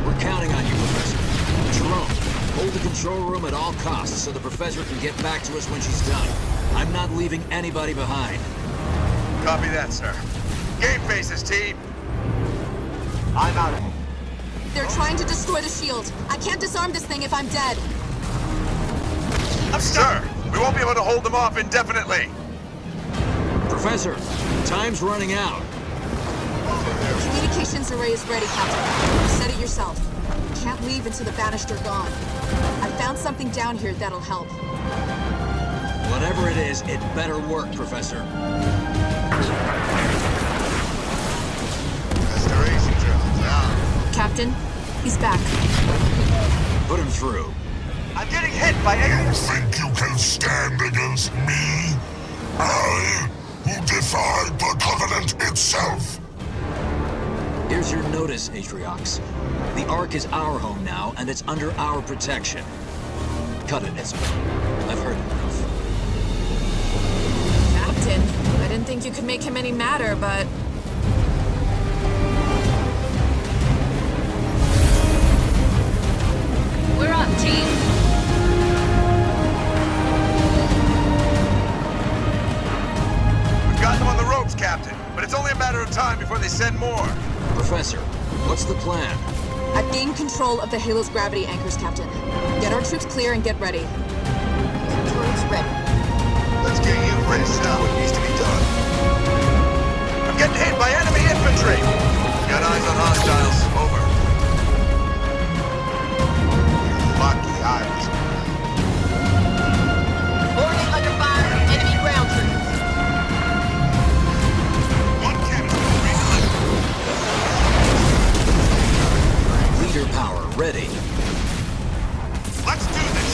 We're counting on you, Professor. Jerome, hold the control room at all costs so the Professor can get back to us when she's done. I'm not leaving anybody behind. Copy that, sir. Game faces, team. I'm out of here. They're trying to destroy the shield. I can't disarm this thing if I'm dead. Sir, we won't be able to hold them off indefinitely. Professor, time's running out. Communications array is ready, Captain. You said it yourself. Can't leave until the Banished are gone. I found something down here that'll help. Whatever it is, it better work, Professor. Restoration drills out. Captain, he's back. Put him through. I'm getting hit by You think you can stand against me? I, who defied the Covenant itself. Here's your notice, Atriox. The Ark is our home now, and it's under our protection. Cut it, Isabel. I've heard enough. Captain, I didn't think you could make him any madder, but... We're up, team. We've got them on the ropes, Captain, but it's only a matter of time before they send more. Professor, what's the plan? I've gained control of the Halo's gravity anchors, Captain. Get our troops clear and get ready. Drones ready. Let's get you ready to do what needs to be done. I'm getting hit by enemy infantry. Got eyes on hostiles. Over. Lucky I was. Boarding under fire. Enemy ground troops. One canister. Leader power ready. Let's do this.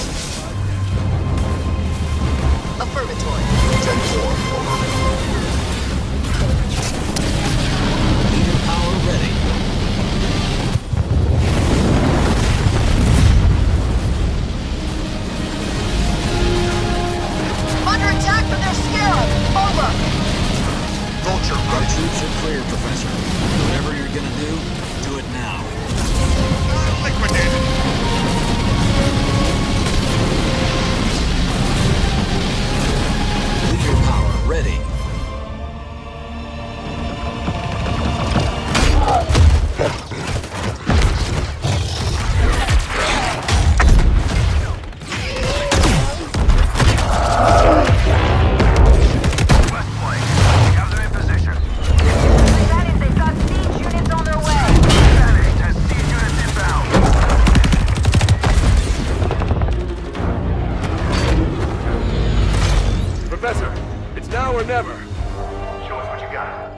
Affirmatory. 10-4, over. Leader power ready. Under attack from their Scarab. Over. Vulture, Our troops are clear, Professor. Whatever you're gonna do it now. liquidated. Leader power ready. Professor, it's now or never. Show us what you got.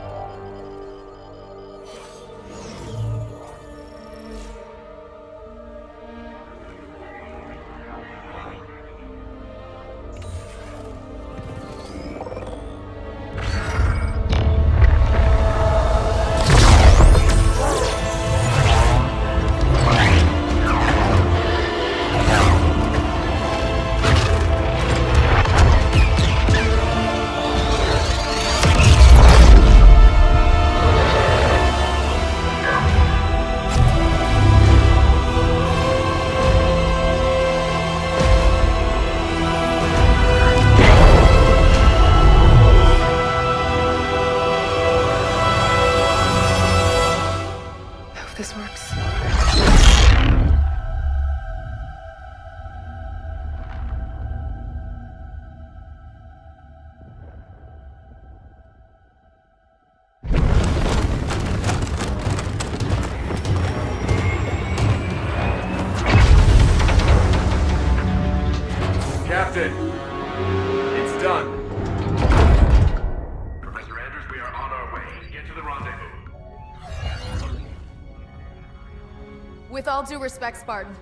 With all due respect, Spartan,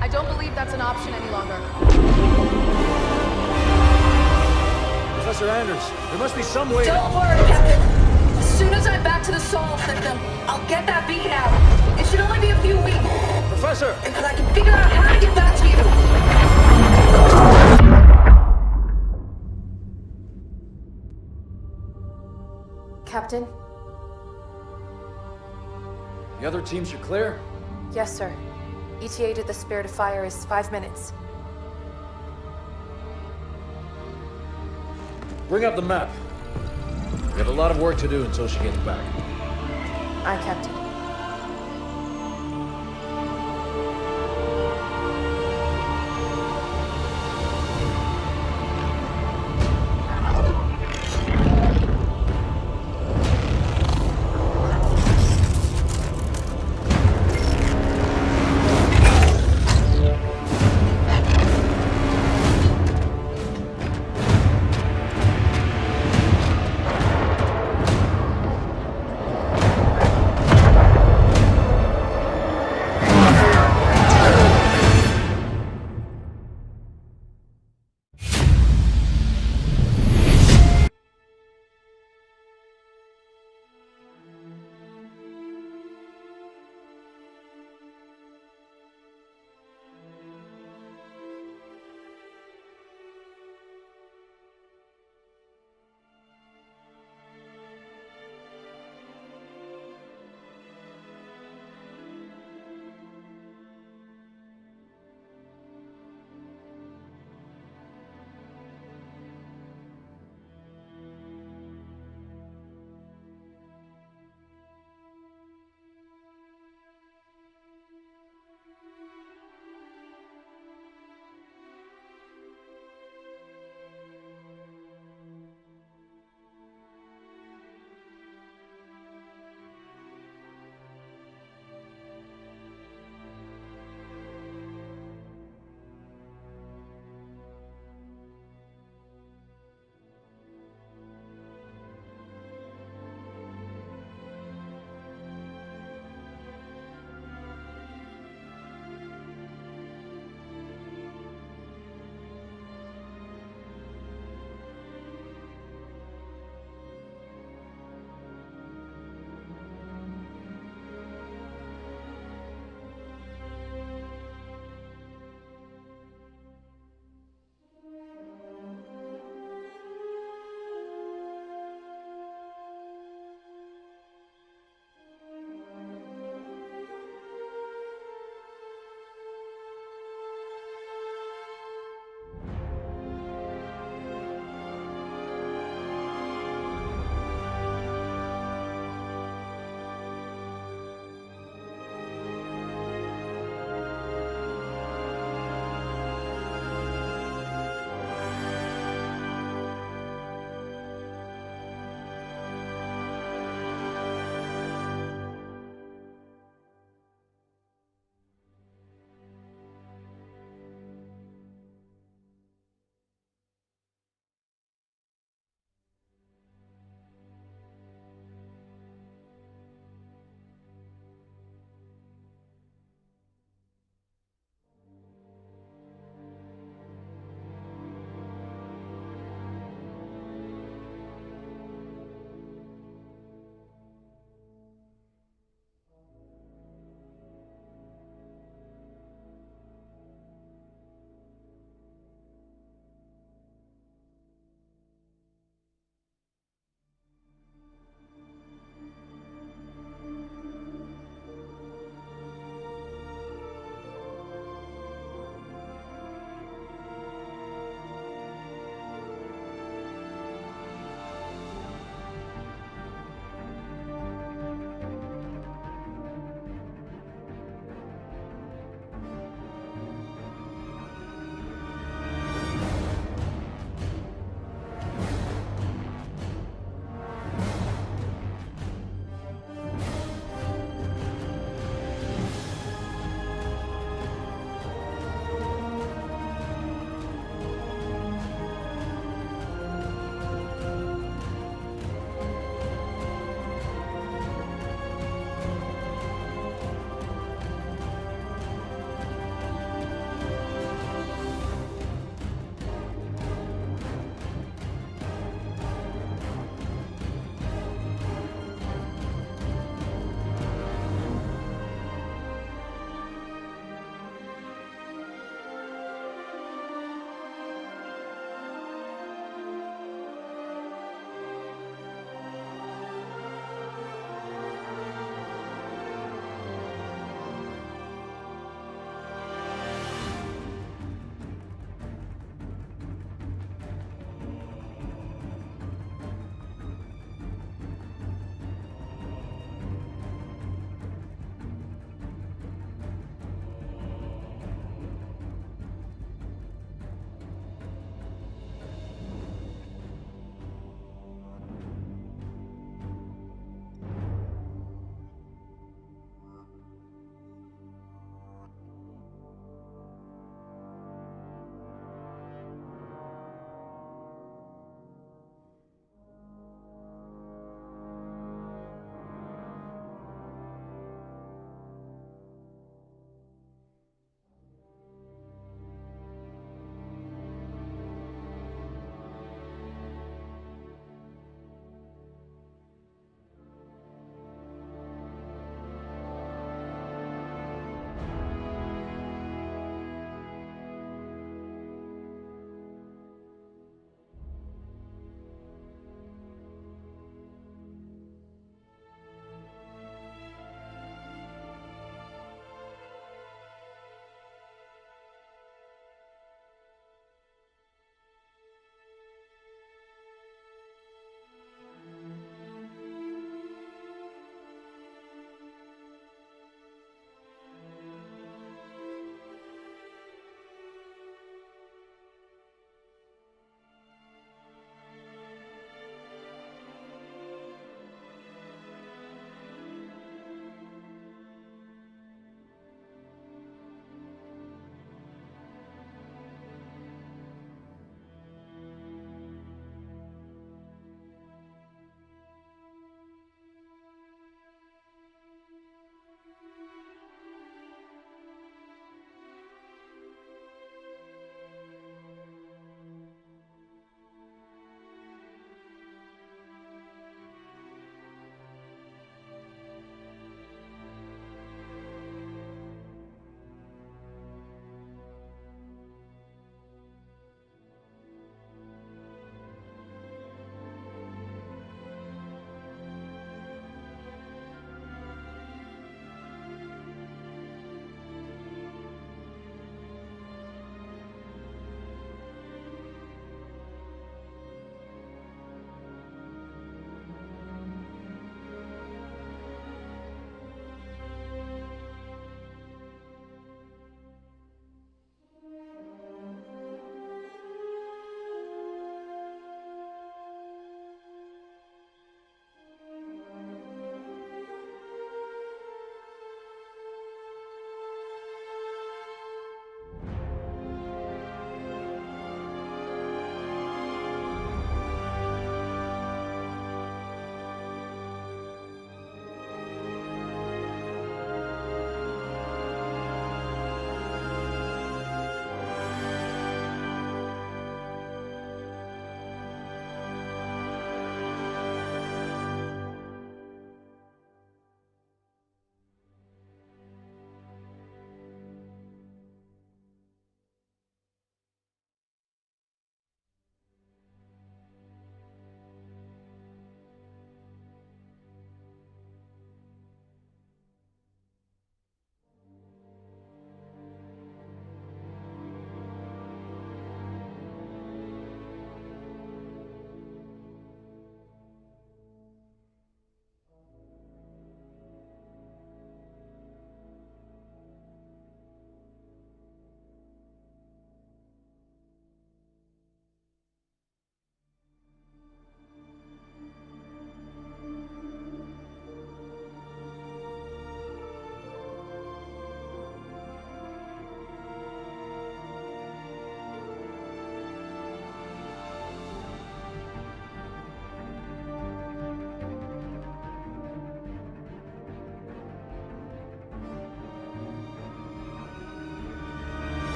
I don't believe that's an option any longer. Professor Anders, there must be some way. Don't worry, Captain. As soon as I'm back to the Sol system, I'll get that beacon out. It should only be a few weeks. Professor! And I can figure out how to get back to you. Captain? The other teams are clear? Yes, sir. ETA to the Spirit of Fire is 5 minutes. Bring up the map. We have a lot of work to do until she gets back. Aye, Captain.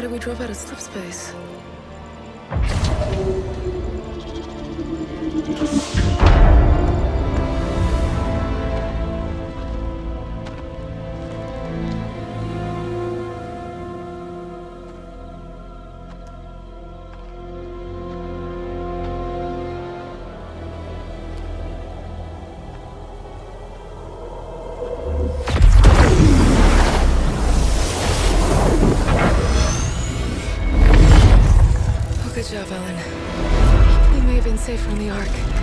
Why did we drop out of slip space? Good job, Ellen. We may have been safer on the Ark.